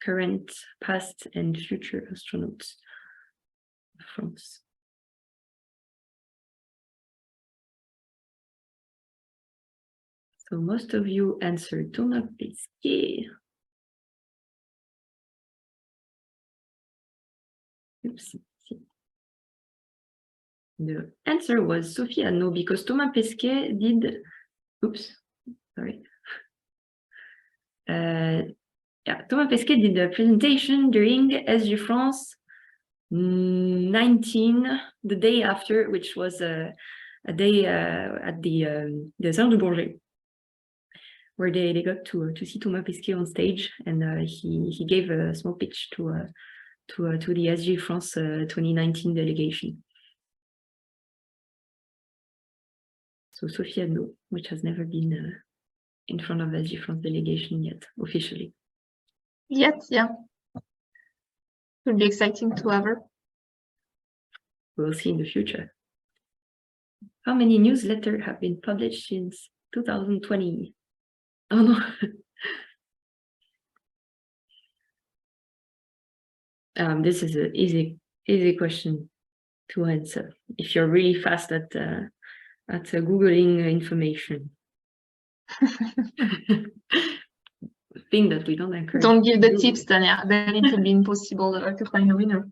S2: current, past, and future astronauts of France. So most of you answered Thomas Pesquet. Oops. The answer was Sophie Anno, because Thomas Pesquet did, oops, sorry. Yeah, Thomas Pesquet did the presentation during SG France 19, the day after, which was a day at the Salon du Bourget, where they got to see Thomas Pesquet on stage, and he gave a small pitch to the SG France 2019 delegation. So Sophie Adno, which has never been in front of SG France delegation yet, officially.
S1: Yet, yeah. Would be exciting to have her.
S2: We'll see in the future. How many newsletters have been published since 2020? Oh no. This is an easy question to answer if you're really fast at Googling information. Thing that we don't encourage.
S1: Don't give the tips, Tania. Then it will be impossible to find a winner.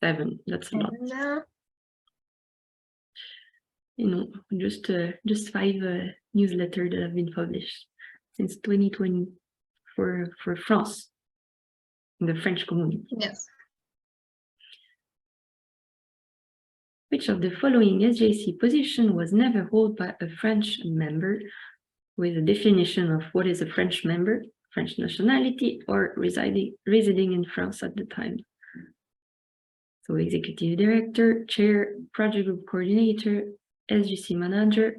S2: Seven, that's a lot. You know, just 5 newsletters that have been published since 2020 for France, in the French community.
S1: Yes.
S2: Which of the following SGAC position was never held by a French member, with a definition of what is a French member, French nationality, or residing in France at the time? So executive director, chair, project group coordinator, SGC manager,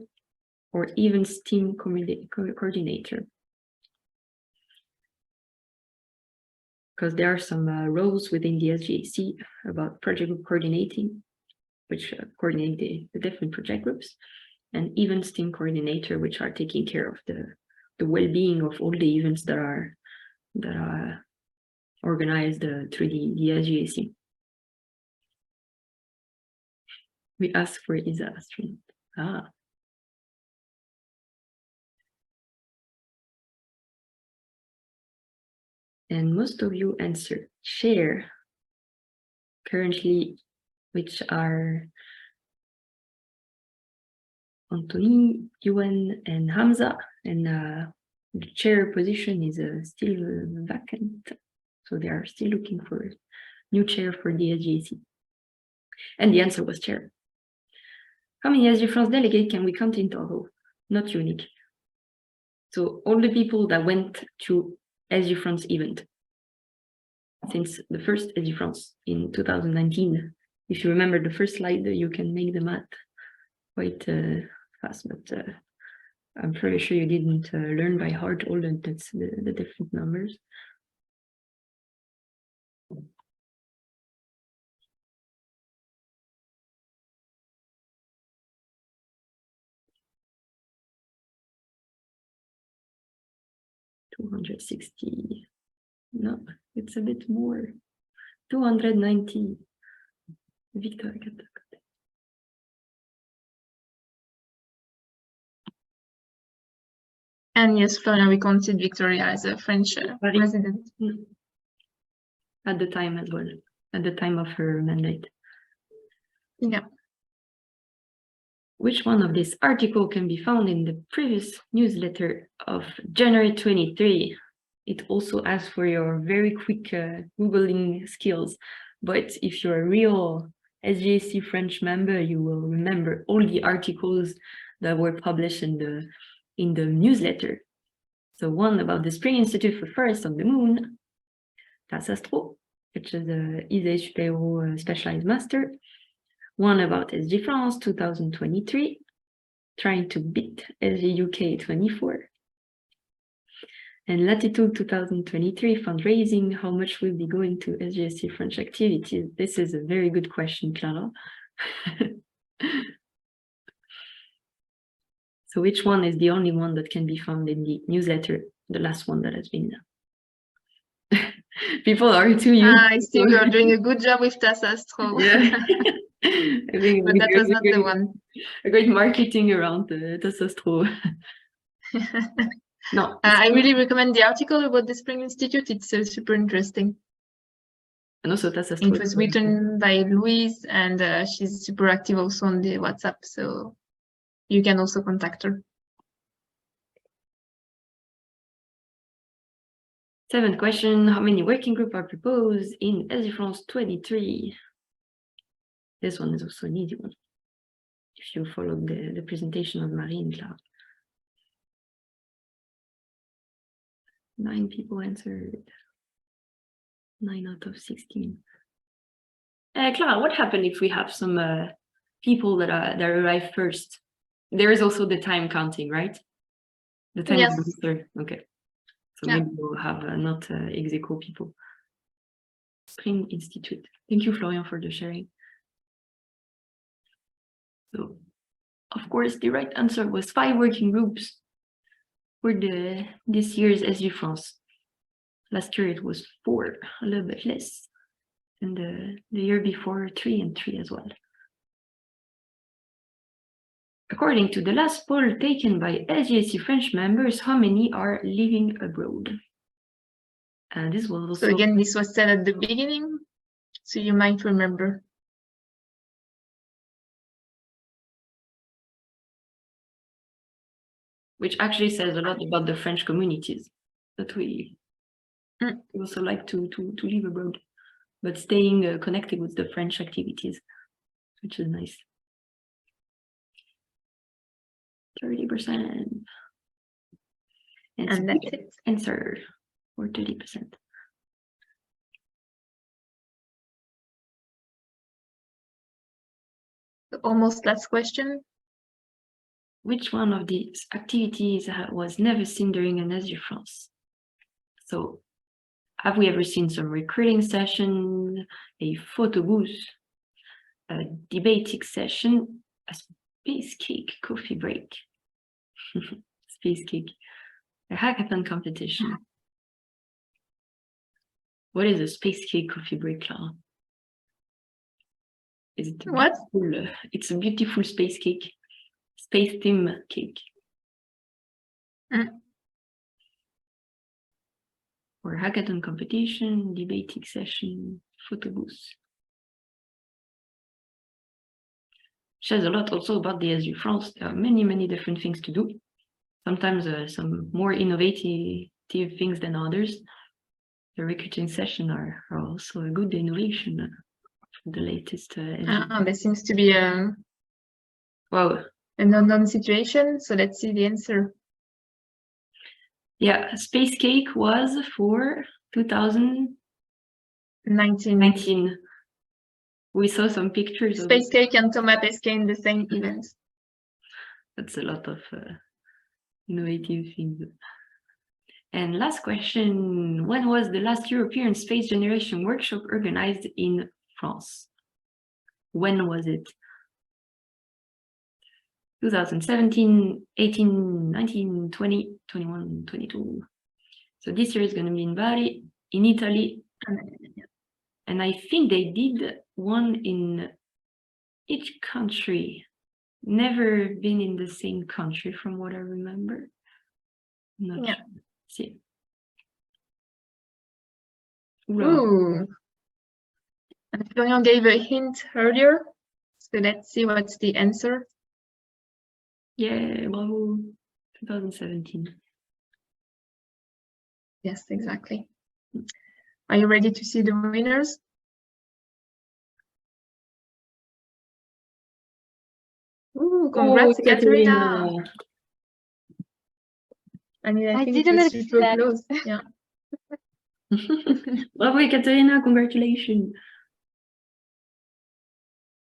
S2: or events team coordinator. Because there are some roles within the SGAC about project group coordinating, which coordinate the different project groups, and events team coordinator, which are taking care of the well-being of all the events that are organized through the SGAC. We ask for Isa astronaut. And most of you answered chair, currently, which are Anthony, Yuan, and Hamza, and the chair position is still vacant, so they are still looking for a new chair for the SGAC. And the answer was chair. How many SG France delegates can we count in total? Not unique. So all the people that went to SG France event. since the first SG France in 2019. If you remember the first slide, you can make the math quite fast, but I'm pretty sure you didn't learn by heart all the different numbers. $260. No, it's a bit more. 290. Victor.
S1: And yes, Florian, we counted Victoria as a French resident.
S2: At the time as well, at the time of her mandate.
S1: Yeah.
S2: Which one of this article can be found in the previous newsletter of January 23? It also asks for your very quick Googling skills. But if you're a real SGAC French member, you will remember all the articles that were published in the newsletter. So one about the Spring Institute for Forests on the Moon, TAS Astro, which is a ISE Supero Specialized Master. One about SG France 2023, trying to beat SG UK 24. And Latitude 2023 fundraising, how much will be going to SGAC French activities? This is a very good question, Clara. So which one is the only one that can be found in the newsletter, the last one that has been done? People are too used.
S1: I see you're doing a good job with TAS Astro.
S2: Yeah. I think
S1: but that was not the one.
S2: A great marketing around the TAS Astro. No,
S1: I really recommend the article about the Spring Institute. It's super interesting.
S2: And also TAS Astro.
S1: It was written by Louise, and she's super active also on the WhatsApp, so you can also contact her.
S2: 7th question, how many working groups are proposed in SG France 23? This one is also an easy one, if you follow the presentation of Marie and Clara. 9 people answered. 9 out of 16. Clara, what happened if we have some people that arrive first? There is also the time counting, right? The time
S1: yes.
S2: register. Okay. So yeah. Maybe we'll have not ex aequo people. Spring Institute. Thank you, Florian, for the sharing. So, of course, the right answer was 5 working groups for this year's SG France. Last year it was 4, a little bit less, and the year before 3 and 3 as well. According to the last poll taken by SGAC French members, how many are living abroad? And this was also...
S1: So again, this was said at the beginning, so you might remember.
S2: Which actually says a lot about the French communities that we also like to live abroad, but staying connected with the French activities, which is nice. 30%.
S1: And that's it.
S2: Answer for 30%.
S1: Almost last question.
S2: Which one of these activities was never seen during an SG France? So, have we ever seen some recruiting session, a photo booth, a debating session, a space cake coffee break, space cake, a hackathon competition? What is a space cake coffee break, Clara? Is it
S1: what?
S2: It's a beautiful space cake. Space theme cake. Or hackathon competition, debating session, photo booth. Says a lot also about the SG France. There are many, many different things to do. Sometimes some more innovative things than others. The recruiting session are also a good innovation for the latest.
S1: There seems to be a unknown situation, so let's see the answer.
S2: Yeah, Space Cake was for 2000.
S1: 19.
S2: 19. We saw some pictures of
S1: Space Cake and Thomas Pesquet in the same event.
S2: That's a lot of innovative things. And last question, when was the last European Space Generation Workshop organized in France? When was it? 2017, 18, 19, 20, 21, 22. So this year is going to be in Bari, in Italy. And I think they did one in each country. Never been in the same country from what I remember. Not sure. See.
S1: Ooh. And Florian gave a hint earlier. So let's see what's the answer.
S2: Yeah, bravo. 2017.
S1: Yes, exactly. Are you ready to see the winners? Ooh, congrats, Katerina. I mean, I think it was super close. Yeah.
S2: Bravo, Katerina, congratulations.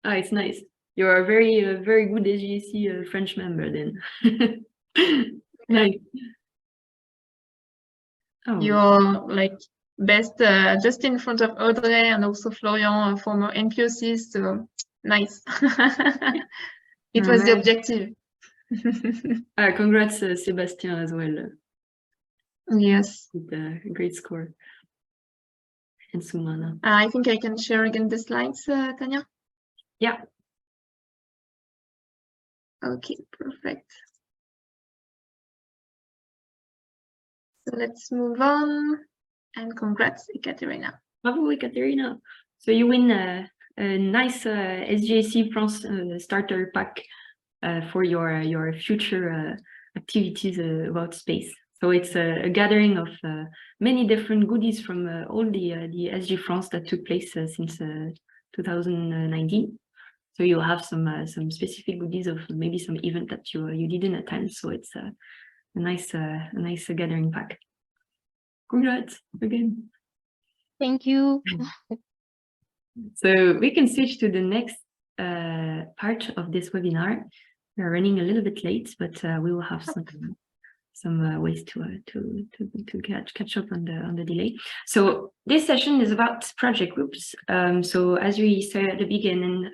S2: Ah, it's nice. You're a very good SGAC French member then. Nice. Oh.
S1: You're like best just in front of Audrey and also Florian, a former NPOC, so nice. It was the objective.
S2: Congrats, Sébastien, as well.
S1: Yes.
S2: With a great score. And Sumana.
S1: I think I can share again the slides, Tania.
S2: Yeah.
S1: Okay, perfect. So let's move on. And congrats, Ekaterina.
S2: Bravo, Ekaterina. So you win a nice SGAC France starter pack for your future activities about space. So it's a gathering of many different goodies from all the SG France that took place since 2019. So you'll have some specific goodies of maybe some event that you didn't attend. So it's a nice gathering pack. Congrats again.
S8: Thank you.
S2: So we can switch to the next part of this webinar. We're running a little bit late, but we will have some ways to catch up on the delay. So this session is about project groups. So as we said at the beginning,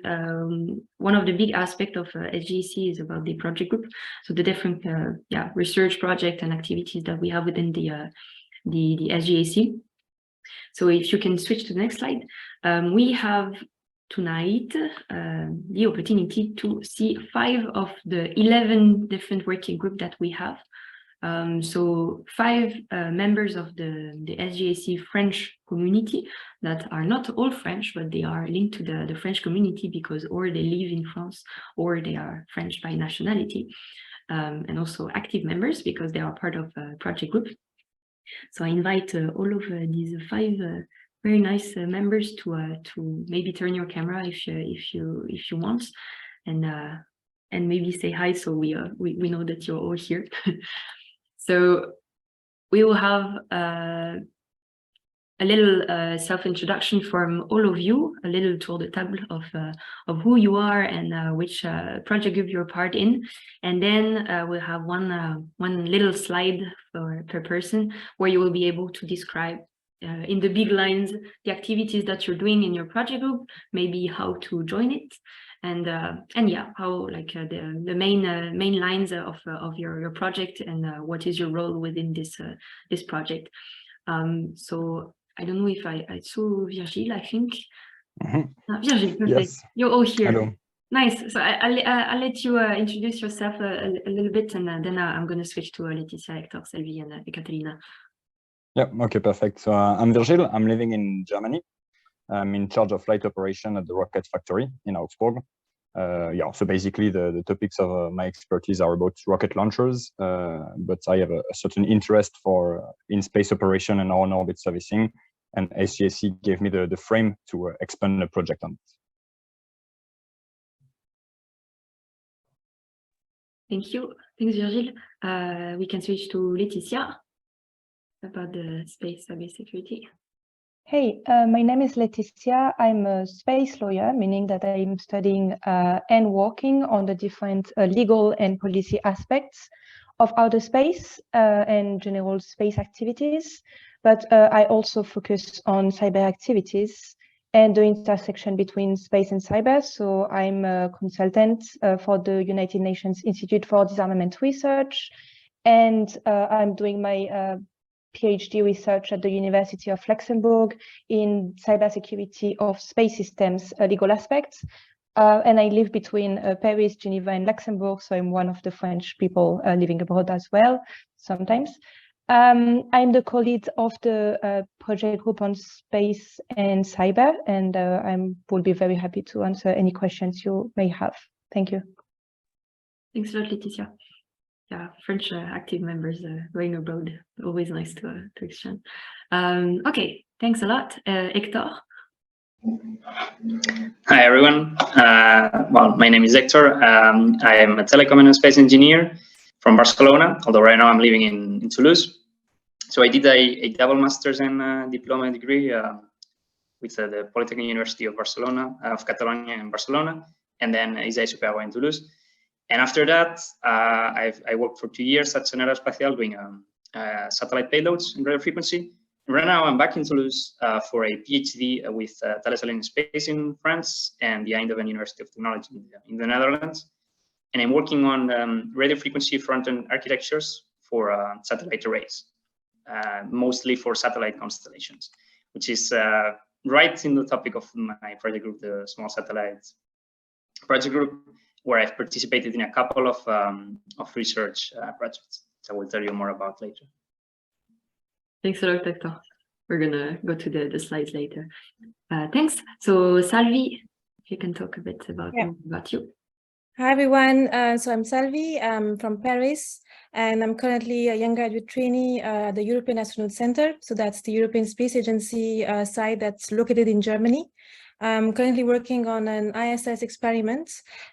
S2: one of the big aspects of SGAC is about the project group. So the different research project and activities that we have within the SGAC. So if you can switch to the next slide, we have tonight the opportunity to see 5 of the 11 different working groups that we have. So 5 members of the SGAC French community that are not all French, but they are linked to the French community because or they live in France or they are French by nationality, and also active members because they are part of a project group. So I invite all of these 5 very nice members to maybe turn your camera if you want, and maybe say hi so we know that you're all here. So we will have a little self-introduction from all of you, a little tour de table of who you are and which project group you're part in. And then we'll have one little slide per person where you will be able to describe in the big lines the activities that you're doing in your project group, maybe how to join it, and yeah, how like the main lines of your project and what is your role within this project. So I don't know if I saw Virgile, I think. Virgile, perfect. Yes. You're all here. Hello. Nice. So I'll let you introduce yourself a little bit, and then I'm going to switch to Laetitia, Hector, Selvi, and Ekaterina.
S9: Yeah, okay, perfect. So I'm Virgile. I'm living in Germany. I'm in charge of flight operation at the rocket factory in Augsburg. Yeah, so basically the topics of my expertise are about rocket launchers, but I have a certain interest for in-space operation and on-orbit servicing, and SGAC gave me the frame to expand the project on it.
S2: Thank you. Thanks, Virgile. We can switch to Laetitia about the space cybersecurity.
S10: Hey, my name is Laetitia. I'm a space lawyer, meaning that I'm studying and working on the different legal and policy aspects of outer space and general space activities. But I also focus on cyber activities and the intersection between space and cyber. So I'm a consultant for the United Nations Institute for Disarmament Research, and I'm doing my PhD research at the University of Luxembourg in cybersecurity of space systems legal aspects. And I live between Paris, Geneva, and Luxembourg, so I'm one of the French people living abroad as well, sometimes. I'm the co-lead of the project group on space and cyber, and I will be very happy to answer any questions you may have. Thank you.
S2: Thanks a lot, Laetitia. Yeah, French active members going abroad, always nice to exchange. Okay, thanks a lot. Hector.
S11: Hi, everyone. Well, my name is Hector. I am a telecom and space engineer from Barcelona, although right now I'm living in Toulouse. So I did a double master's and diploma degree with the Polytechnic University of Barcelona, of Catalonia and Barcelona, and then ISAE Superior in Toulouse. And after that, I worked for 2 years at Sonera Espacial doing satellite payloads in radio frequency. And right now, I'm back in Toulouse for a PhD with Thales Alenia Space in France and the Eindhoven University of Technology in the Netherlands. And I'm working on radio frequency front-end architectures for satellite arrays, mostly for satellite constellations, which is right in the topic of my project group, the Small Satellites Project Group, where I've participated in a couple of research projects. So I will tell you more about later.
S2: Thanks a lot, Hector. We're gonna go to the slides later. Thanks. So Salvi, if you can talk a bit about you.
S12: Hi, everyone. So I'm Salvi. I'm from Paris, and I'm currently a young graduate trainee at the European Astronaut Center. So that's the European Space Agency site that's located in Germany. I'm currently working on an ISS experiment.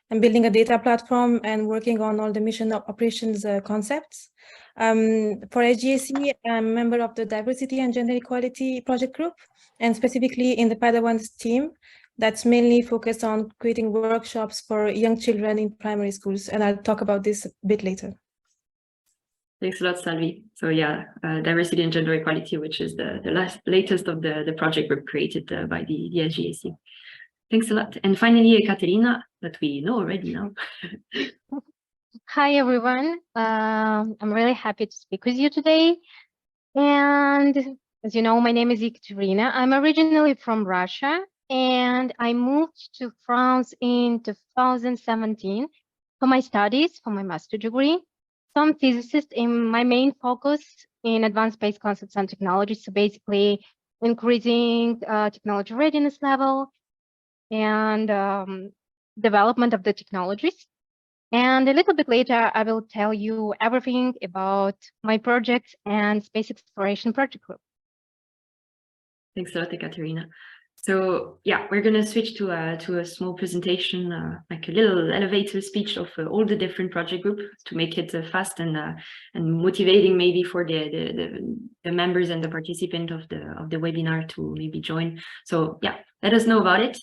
S12: I'm building a data platform and working on all the mission operations concepts. For SGAC, I'm a member of the Diversity and Gender Equality Project Group, and specifically in the Padawans team that's mainly focused on creating workshops for young children in primary schools. And I'll talk about this a bit later.
S2: Thanks a lot, Salvi. So yeah, diversity and gender equality, which is the latest of the project group created by the SGAC. Thanks a lot. And finally, Caterina, that we know already now.
S8: Hi, everyone. I'm really happy to speak with you today. And as you know, my name is Ekaterina. I'm originally from Russia, and I moved to France in 2017 for my studies, for my master's degree. So I'm a physicist, in my main focus in advanced space concepts and technologies. So basically increasing technology readiness level and development of the technologies. And a little bit later, I will tell you everything about my project and space exploration project group.
S2: Thanks a lot, Ekaterina. So yeah, we're going to switch to a small presentation, like a little elevator speech of all the different project groups to make it fast and motivating maybe for the members and the participant of the webinar to maybe join. So yeah, let us know about it.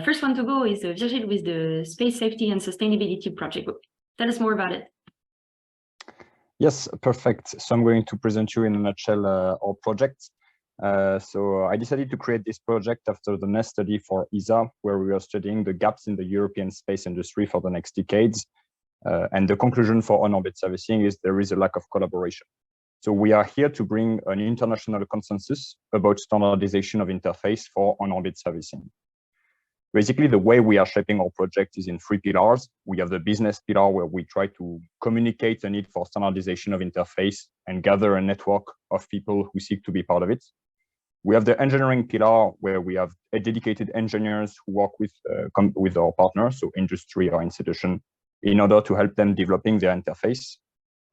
S2: First one to go is Virgil with the Space Safety and Sustainability Project Group. Tell us more about it.
S9: Yes, perfect. So I'm going to present you in a nutshell our project. So I decided to create this project after the NEST study for ESA, where we were studying the gaps in the European space industry for the next decades. And the conclusion for on-orbit servicing is there is a lack of collaboration. So we are here to bring an international consensus about standardization of interface for on-orbit servicing. Basically, the way we are shaping our project is in 3 pillars. We have the business pillar, where we try to communicate the need for standardization of interface and gather a network of people who seek to be part of it. We have the engineering pillar, where we have dedicated engineers who work with our partners, so industry or institution, in order to help them developing their interface.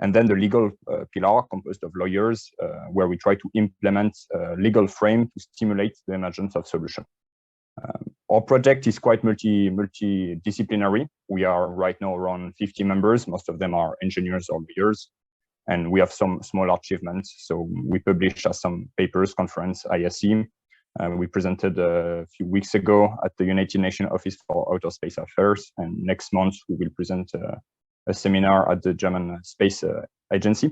S9: And then the legal pillar, composed of lawyers, where we try to implement a legal frame to stimulate the emergence of solutions. Our project is quite multidisciplinary. We are right now around 50 members. Most of them are engineers or lawyers. And we have some small achievements. So we published some papers, conference, ISE. We presented a few weeks ago at the United Nations Office for Outer Space Affairs, and next month we will present a seminar at the German Space Agency.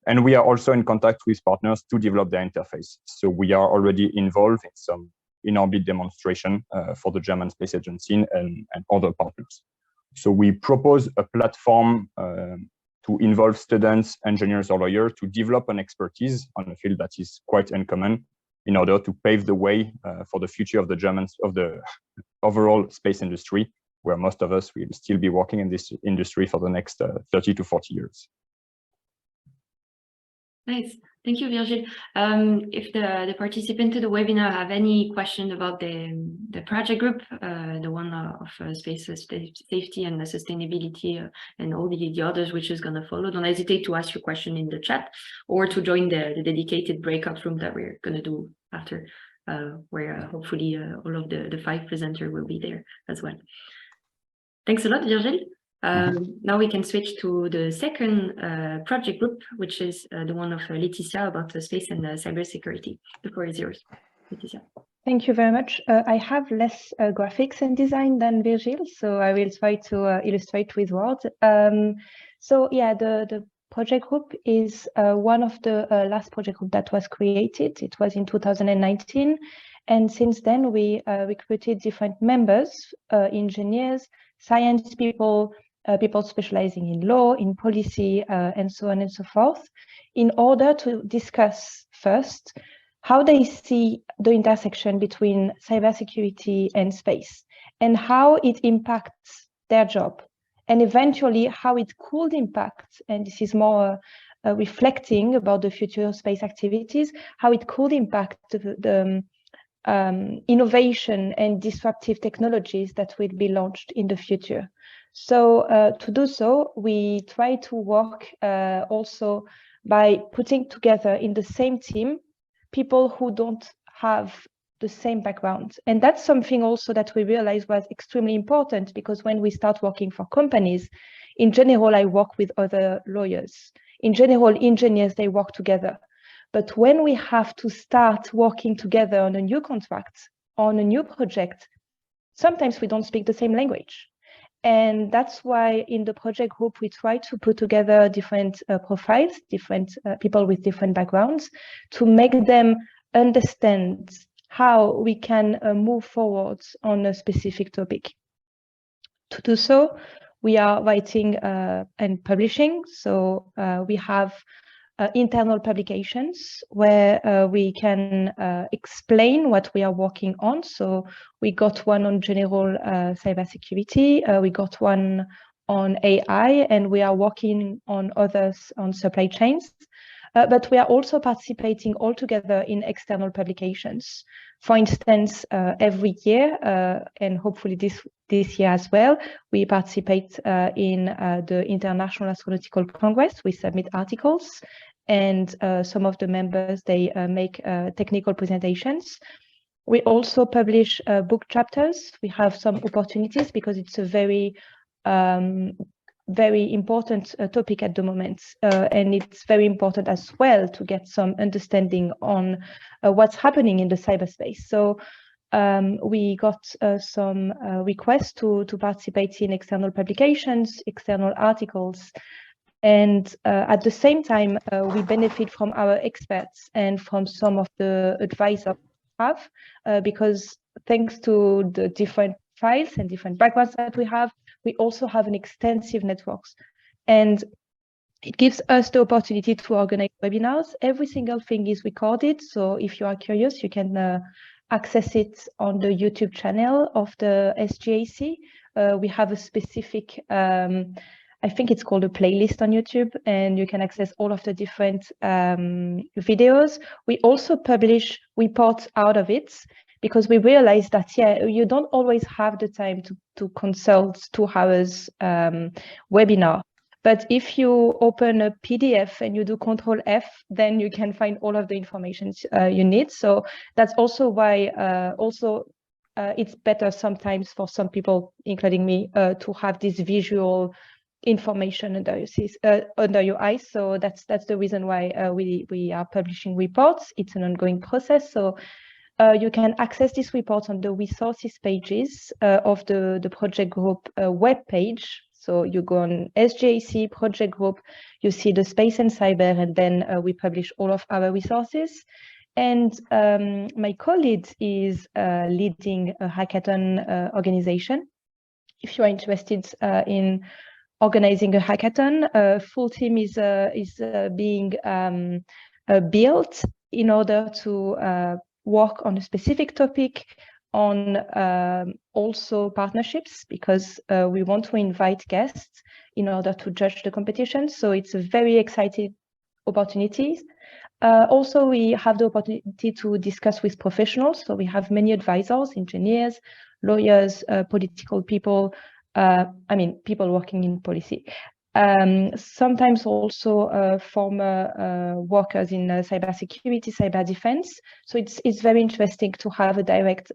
S9: And we are also in contact with partners to develop their interface. So we are already involved in some in-orbit demonstration for the German Space Agency and other partners. So we propose a platform to involve students, engineers, or lawyers to develop an expertise on a field that is quite uncommon in order to pave the way for the future of the overall space industry, where most of us will still be working in this industry for the next 30 to 40 years.
S2: Nice. Thank you, Virgile. If the participants to the webinar have any question about the project group, the one of space safety and sustainability and all the others which is going to follow, don't hesitate to ask your question in the chat or to join the dedicated breakout room that we're going to do after, where hopefully all of the 5 presenters will be there as well. Thanks a lot, Virgile. Now we can switch to the second project group, which is the one of Laetitia about space and cybersecurity. The floor is yours, Laetitia.
S10: Thank you very much. I have less graphics and design than Virgile, so I will try to illustrate with words. So yeah, the project group is one of the last project group that was created. It was in 2019. And since then, we recruited different members, engineers, science people, people specializing in law, in policy, and so on and so forth, in order to discuss first how they see the intersection between cybersecurity and space, and how it impacts their job, and eventually how it could impact, and this is more reflecting about the future space activities, how it could impact the innovation and disruptive technologies that will be launched in the future. So to do so, we try to work also by putting together in the same team people who don't have the same background. And that's something also that we realized was extremely important, because when we start working for companies, in general, I work with other lawyers. In general, engineers, they work together. But when we have to start working together on a new contract, on a new project, sometimes we don't speak the same language. And that's why in the project group, we try to put together different profiles, different people with different backgrounds, to make them understand how we can move forward on a specific topic. To do so, we are writing and publishing. So we have internal publications where we can explain what we are working on. So we got one on general cybersecurity, we got one on AI, and we are working on others on supply chains. But we are also participating all together in external publications. For instance, every year, and hopefully this year as well, we participate in the International Astronautical Congress. We submit articles, and some of the members, they make technical presentations. We also publish book chapters. We have some opportunities because it's a very important topic at the moment, and it's very important as well to get some understanding on what's happening in the cyberspace. So we got some requests to participate in external publications, external articles, and at the same time we benefit from our experts and from some of the advice we have, because thanks to the different files and different backgrounds that we have, we also have an extensive networks, and it gives us the opportunity to organize webinars. Every single thing is recorded, so if you are curious, you can access it on the YouTube channel of the SGAC. We have a specific, I think it's called a playlist on YouTube, and you can access all of the different videos. We also publish reports out of it, because we realized that, yeah, you don't always have the time to consult 2 hours webinar. But if you open a PDF and you do Control F, then you can find all of the information you need. So that's also why it's better sometimes for some people, including me, to have this visual information under your eyes. So that's the reason why we are publishing reports. It's an ongoing process. So You can access this report on the resources pages of the project group web page. So you go on SGAC Project Group, you see the space and cyber, and then we publish all of our resources. And my colleague is leading a hackathon organization. If you are interested in organizing a hackathon, a full team is being built in order to work on a specific topic, on also partnerships, because we want to invite guests in order to judge the competition. So it's a very exciting opportunity. Also, we have the opportunity to discuss with professionals. So we have many advisors, engineers, lawyers, political people, people working in policy. Sometimes also former workers in cybersecurity, cyber defense. So it's very interesting to have a direct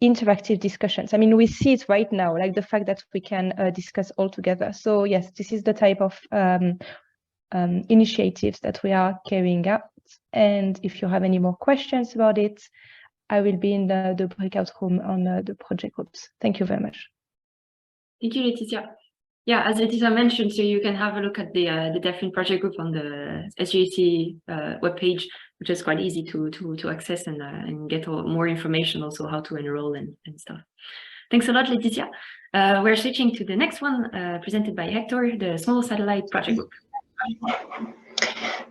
S10: interactive discussions. I mean, we see it right now, like the fact that we can discuss all together. So yes, this is the type of initiatives that we are carrying out. And if you have any more questions about it, I will be in the breakout room on the project groups. Thank you very much.
S2: Thank you, Laetitia. Yeah, as Laetitia mentioned, so you can have a look at the different project group on the SGAC webpage, which is quite easy to access and get more information, also how to enroll and stuff. Thanks a lot, Laetitia. We're switching to the next one, presented by Hector, the Small Satellite Project Group.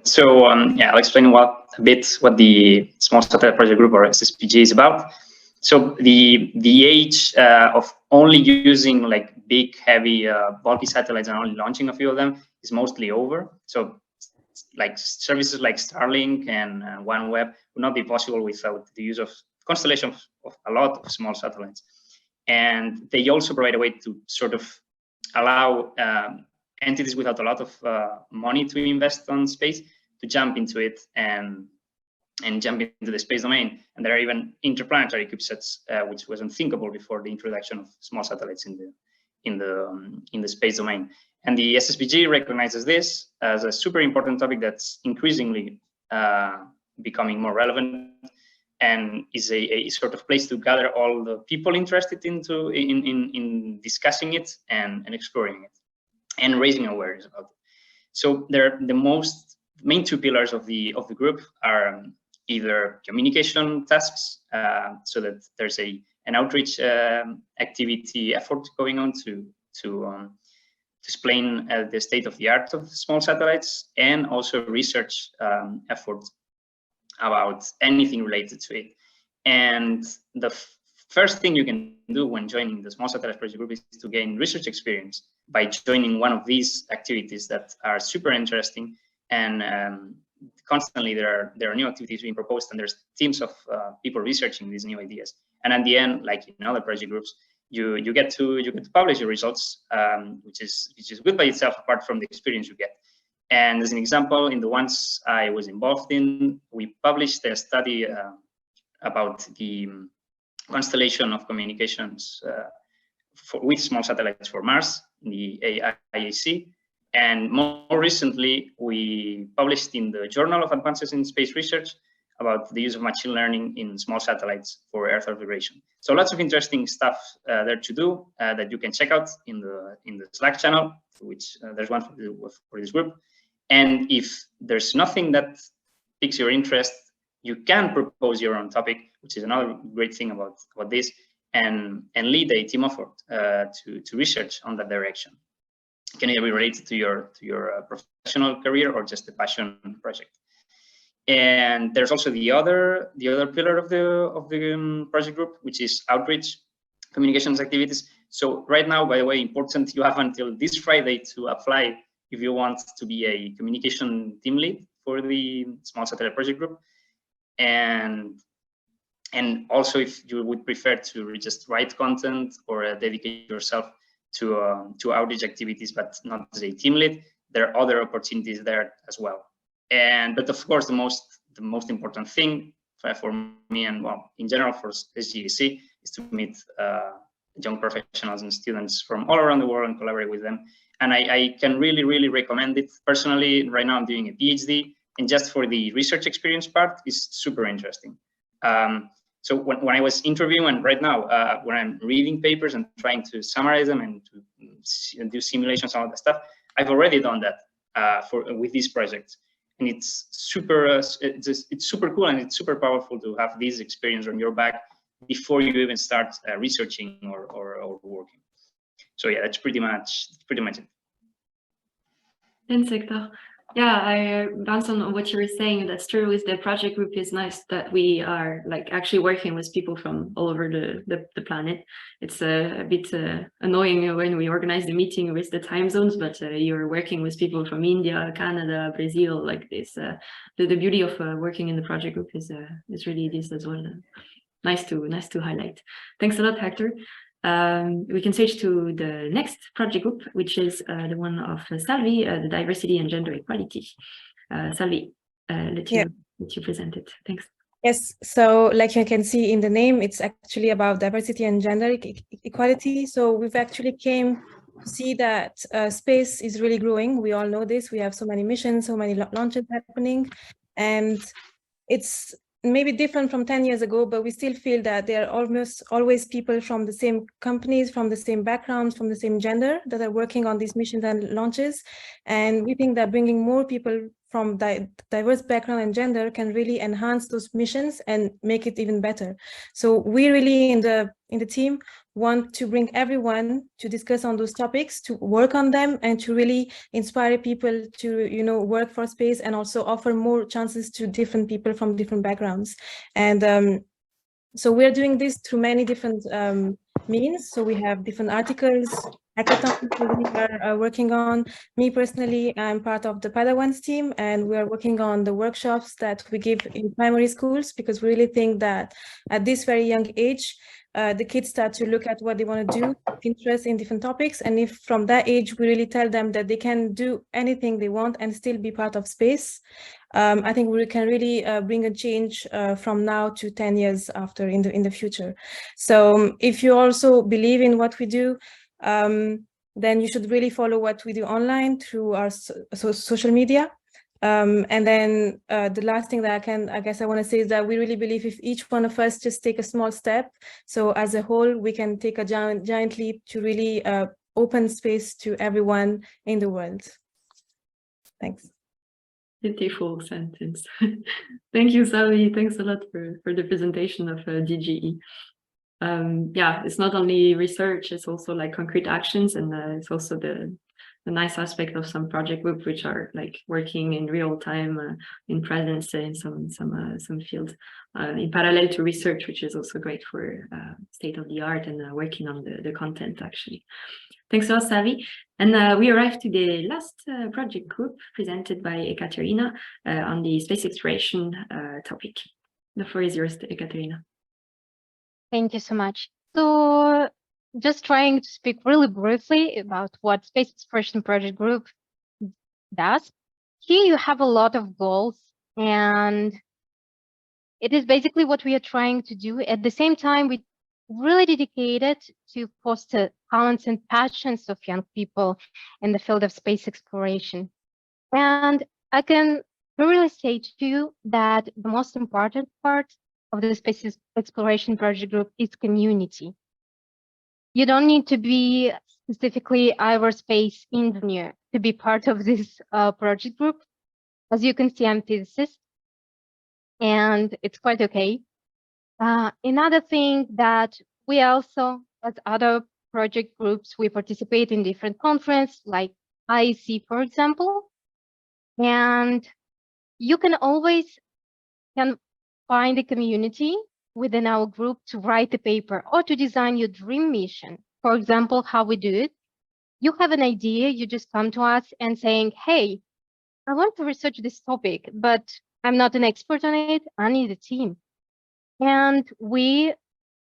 S11: So I'll explain a bit what the Small Satellite Project Group, or SSPG, is about. So the age of only using like big, heavy, bulky satellites and only launching a few of them is mostly over. So like services like Starlink and OneWeb would not be possible without the use of constellation of a lot of small satellites. And they also provide a way to sort of allow entities without a lot of money to invest on space to jump into it and jump into the space domain. And there are even interplanetary CubeSats, which was unthinkable before the introduction of small satellites in the space domain. And the SSPG recognizes this as a super important topic that's increasingly becoming more relevant, and is a sort of place to gather all the people interested in discussing it and exploring it and raising awareness about it. So the main two pillars of the group are either communication tasks, so that there's an outreach activity effort going on to explain the state of the art of small satellites, and also research effort about anything related to it. And the first thing you can do when joining the Small Satellite Project Group is to gain research experience by joining one of these activities that are super interesting. And constantly there are new activities being proposed, and there's teams of people researching these new ideas. And at the end, like in other project groups, you get to publish your results, which is good by itself, apart from the experience you get. And as an example, in the ones I was involved in, we published a study about the constellation of communications with small satellites for Mars, in the IAC. And more recently, we published in the Journal of Advances in Space Research about the use of machine learning in small satellites for Earth observation. So lots of interesting stuff there to do that you can check out in the Slack channel, which there's one for this group. And if there's nothing that piques your interest, you can propose your own topic, which is another great thing about this, and lead a team effort to research on that direction. It can either be related to your professional career or just a passion project. And there's also the other pillar of the project group, which is outreach communications activities. So right now, by the way, important, you have until this Friday to apply if you want to be a communication team lead for the Small Satellite Project Group. And also, if you would prefer to just write content or dedicate yourself to outreach activities, but not as a team lead, there are other opportunities there as well. But of course, the most important thing for me, and well, in general for SGAC, is to meet young professionals and students from all around the world and collaborate with them. And I can really, really recommend it. Personally, right now I'm doing a PhD, and just for the research experience part, is super interesting. So when I was interviewing, and right now when I'm reading papers and trying to summarize them and to do simulations and all that stuff, I've already done that with this project, and it's super it's super cool, and it's super powerful to have this experience on your back before you even start researching or working. So yeah, that's pretty much it.
S2: Thanks, Hector. Yeah, I bounce on what you were saying. That's true. With the project group, is nice that we are like actually working with people from all over the planet. It's a bit annoying when we organize the meeting with the time zones, but you're working with people from India, Canada, Brazil, like this. The beauty of working in the project group is really this as well. Nice to highlight. Thanks a lot, Hector. We can switch to the next project group, which is the one of Salvi, the diversity and gender equality. Salvi, let you present it. Thanks.
S12: Yes, so like you can see in the name, it's actually about diversity and gender equality. So we've actually came to see that space is really growing. We all know this. We have so many missions, so many launches happening, and it's maybe different from 10 years ago, but we still feel that there are almost always people from the same companies, from the same backgrounds, from the same gender that are working on these missions and launches. And we think that bringing more people from diverse background and gender can really enhance those missions and make it even better. So we really in the team want to bring everyone to discuss on those topics, to work on them, and to really inspire people to work for space, and also offer more chances to different people from different backgrounds. And so we're doing this through many different means. So we have different articles, hackathons we are working on. Me personally, I'm part of the Padawans team, and we are working on the workshops that we give in primary schools, because we really think that at this very young age, the kids start to look at what they want to do, interest in different topics. And if from that age, we really tell them that they can do anything they want and still be part of space, I think we can really bring a change from now to 10 years after in the future. So if you also believe in what we do, then you should really follow what we do online through our social media. And then the last thing that I want to say is that we really believe if each one of us just take a small step, so as a whole, we can take a giant leap to really open space to everyone in the world. Thanks.
S2: Beautiful sentence. Thank you, Sally. Thanks a lot for the presentation of DGE. Yeah, it's not only research, it's also like concrete actions, and it's also the nice aspect of some project groups which are like working in real time in presence in some fields in parallel to research, which is also great for state of the art and working on the content actually. Thanks a lot, Savi. And we arrived to the last project group presented by Ekaterina on the space exploration topic. The floor is yours, Ekaterina.
S8: Thank you so much. So just trying to speak really briefly about what Space Exploration Project Group does. Here you have a lot of goals, and it is basically what we are trying to do. At the same time, we really dedicated to foster talents and passions of young people in the field of space exploration. And I can really say to you that the most important part of the Space Exploration Project Group is community. You don't need to be specifically aerospace engineer to be part of this project group. As you can see, I'm a physicist, and it's quite okay. Another thing that we also, as other project groups, we participate in different conferences like IEC, for example, and you can always find a community within our group to write a paper or to design your dream mission. For example, how we do it. You have an idea, you just come to us and saying, hey, I want to research this topic, but I'm not an expert on it, I need a team. And we,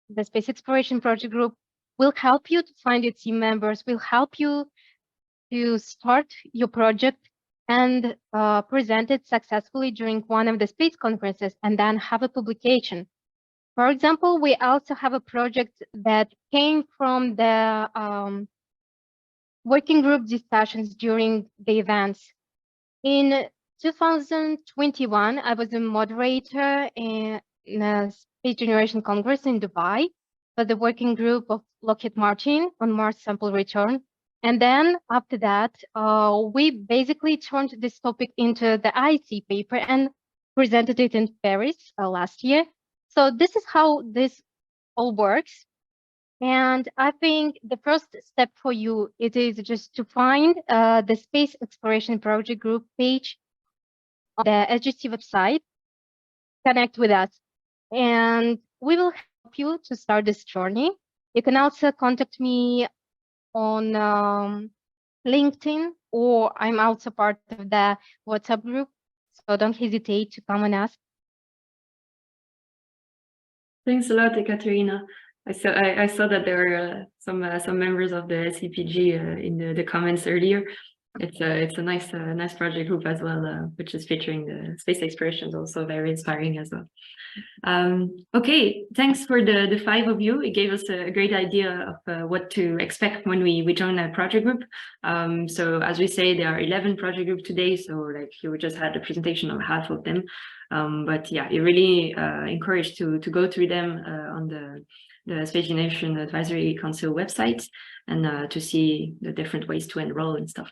S8: the Space Exploration Project Group, will help you to find your team members, will help you to start your project and present it successfully during one of the space conferences and then have a publication. For example, we also have a project that came from the working group discussions during the events. In 2021, I was a moderator Space Generation Congress in Dubai for the working group of Lockheed Martin on Mars sample return. And then after that, we basically turned this topic into the IC paper and presented it in Paris last year. So this is how this all works. And I think the first step for you, it is just to find the Space Exploration Project Group page on the SGC website, connect with us, and we will help you to start this journey. You can also contact me on LinkedIn, or I'm also part of the WhatsApp group, so don't hesitate to come and ask.
S2: Thanks a lot, Ekaterina. I saw that there were some members of the CPG in the comments earlier. It's a nice project group as well, which is featuring the space explorations, also very inspiring as well. Okay, thanks for the five of you. It gave us a great idea of what to expect when we join a project group. So as we say, there are 11 project groups today, so like you just had a presentation of half of them. But yeah, you're really encouraged to go through them on the Space Generation Advisory Council website and to see the different ways to enroll and stuff.